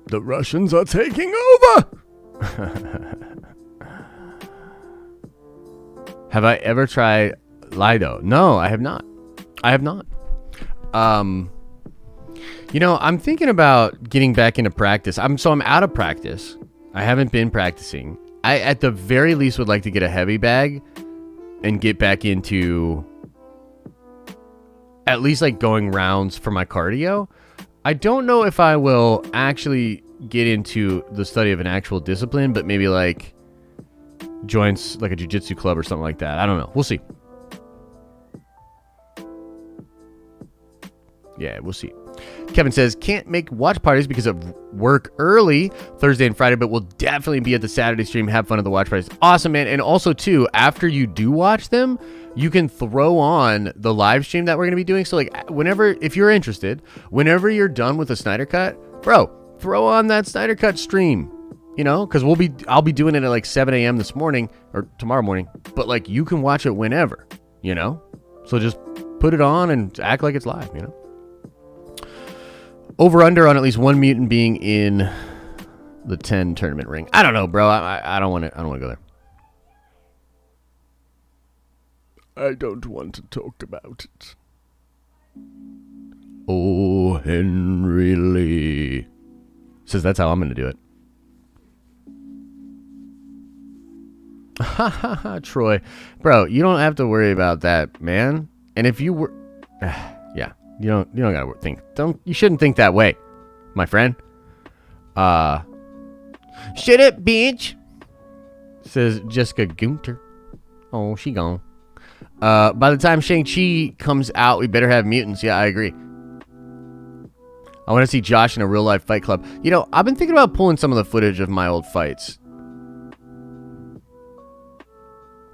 The Russians are taking over! Have I ever tried Lido? No, I have not. I have not. You know, I'm thinking about getting back into practice. I'm out of practice. I haven't been practicing. I, at the very least, would like to get a heavy bag and get back into at least like going rounds for my cardio. I don't know if I will actually get into the study of an actual discipline, but maybe like join like a jiu-jitsu club or something like that. I don't know. We'll see. Yeah, we'll see. Kevin says, can't make watch parties because of work early Thursday and Friday, but we'll definitely be at the Saturday stream. Have fun at the watch parties. Awesome, man. And also, too, after you do watch them, you can throw on the live stream that we're going to be doing. So, like, whenever, if you're interested, whenever you're done with the Snyder Cut, bro, throw on that Snyder Cut stream, you know, because I'll be doing it at like 7 a.m. this morning or tomorrow morning, but like you can watch it whenever, you know, so just put it on and act like it's live, you know. Over under on at least one mutant being in the 10 tournament ring. I don't know, bro. I don't want to go there. I don't want to talk about it. Oh, Henry Lee says that's how I'm going to do it. Ha ha ha, Troy. Bro, you don't have to worry about that, man. And if you were... yeah. You don't gotta think. You shouldn't think that way, my friend. Shut up, bitch. Says Jessica Gunter. Oh, she gone. By the time Shang-Chi comes out, we better have mutants. Yeah, I agree. I want to see Josh in a real life fight club. You know, I've been thinking about pulling some of the footage of my old fights.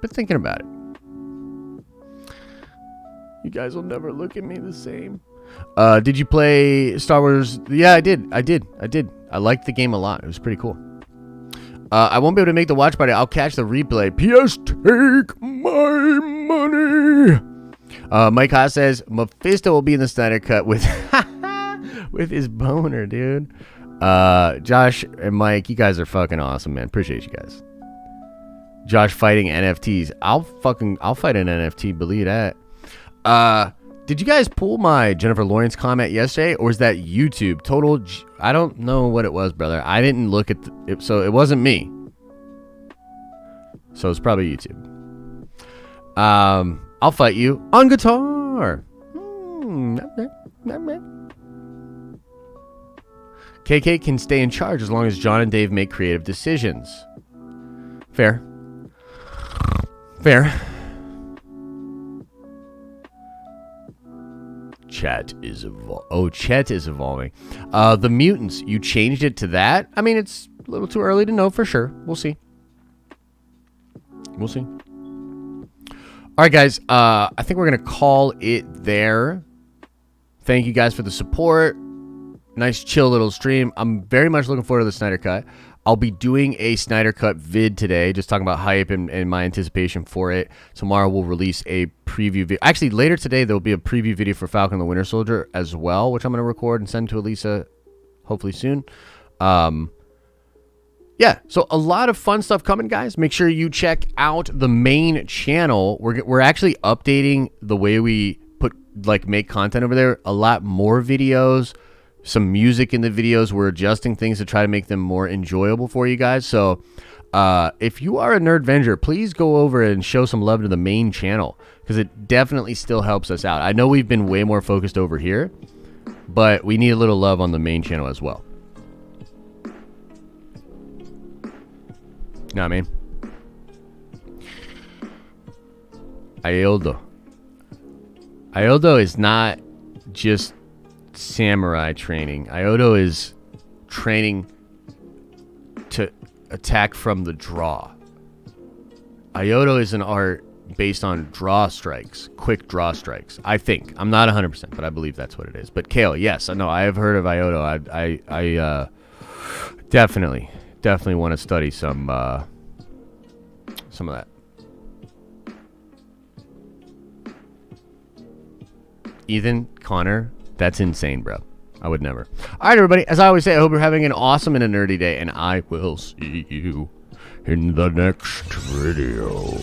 Been thinking about it. You guys will never look at me the same. Did you play Star Wars? Yeah, I did. I liked the game a lot. It was pretty cool. I won't be able to make the watch party. I'll catch the replay. P.S. Take my money. Mike Haas says, Mephisto will be in the Snyder Cut with with his boner, dude. Josh and Mike, you guys are fucking awesome, man. Appreciate you guys. Josh fighting NFTs. I'll fight an NFT, believe that. Did you guys pull my Jennifer Lawrence comment yesterday, or is that YouTube? I don't know what it was, brother. I didn't look at it, so it wasn't me. So it's probably YouTube. I'll fight you on guitar. KK can stay in charge as long as John and Dave make creative decisions. Fair. Chet is evolving. The mutants, you changed it to that? I mean, it's a little too early to know for sure. We'll see. All right, guys. I think we're going to call it there. Thank you guys for the support. Nice, chill little stream. I'm very much looking forward to the Snyder Cut. I'll be doing a Snyder Cut vid today, just talking about hype and my anticipation for it. Tomorrow we'll release a preview video. Actually, later today there'll be a preview video for Falcon the Winter Soldier as well, which I'm going to record and send to Elisa hopefully soon. Yeah, so a lot of fun stuff coming, guys. Make sure you check out the main channel. We're actually updating the way we make content over there. A lot more videos. Some music in the videos. We're adjusting things to try to make them more enjoyable for you guys. So if you are a Nerdvenger, please go over and show some love to the main channel, because it definitely still helps us out. I know we've been way more focused over here, but we need a little love on the main channel as well. You know what I mean? Iodo is not just samurai training. Iodo is training to attack from the draw. Iodo is an art based on draw strikes, quick draw strikes. I think. I'm not 100%, but I believe that's what it is. But Kale, yes, I know. I have heard of Iodo. I definitely want to study some of that. Ethan, Connor, that's insane, bro. I would never. All right, everybody. As I always say, I hope you're having an awesome and a nerdy day, and I will see you in the next video.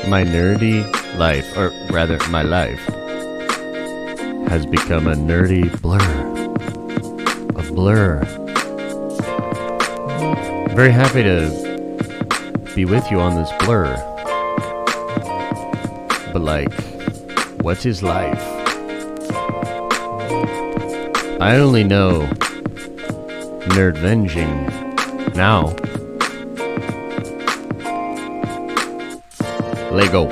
My nerdy life, or rather my life, has become a nerdy blur. A blur. Very happy to be with you on this blur. But like, what's his life? I only know Nerdvenging now. LEGGO.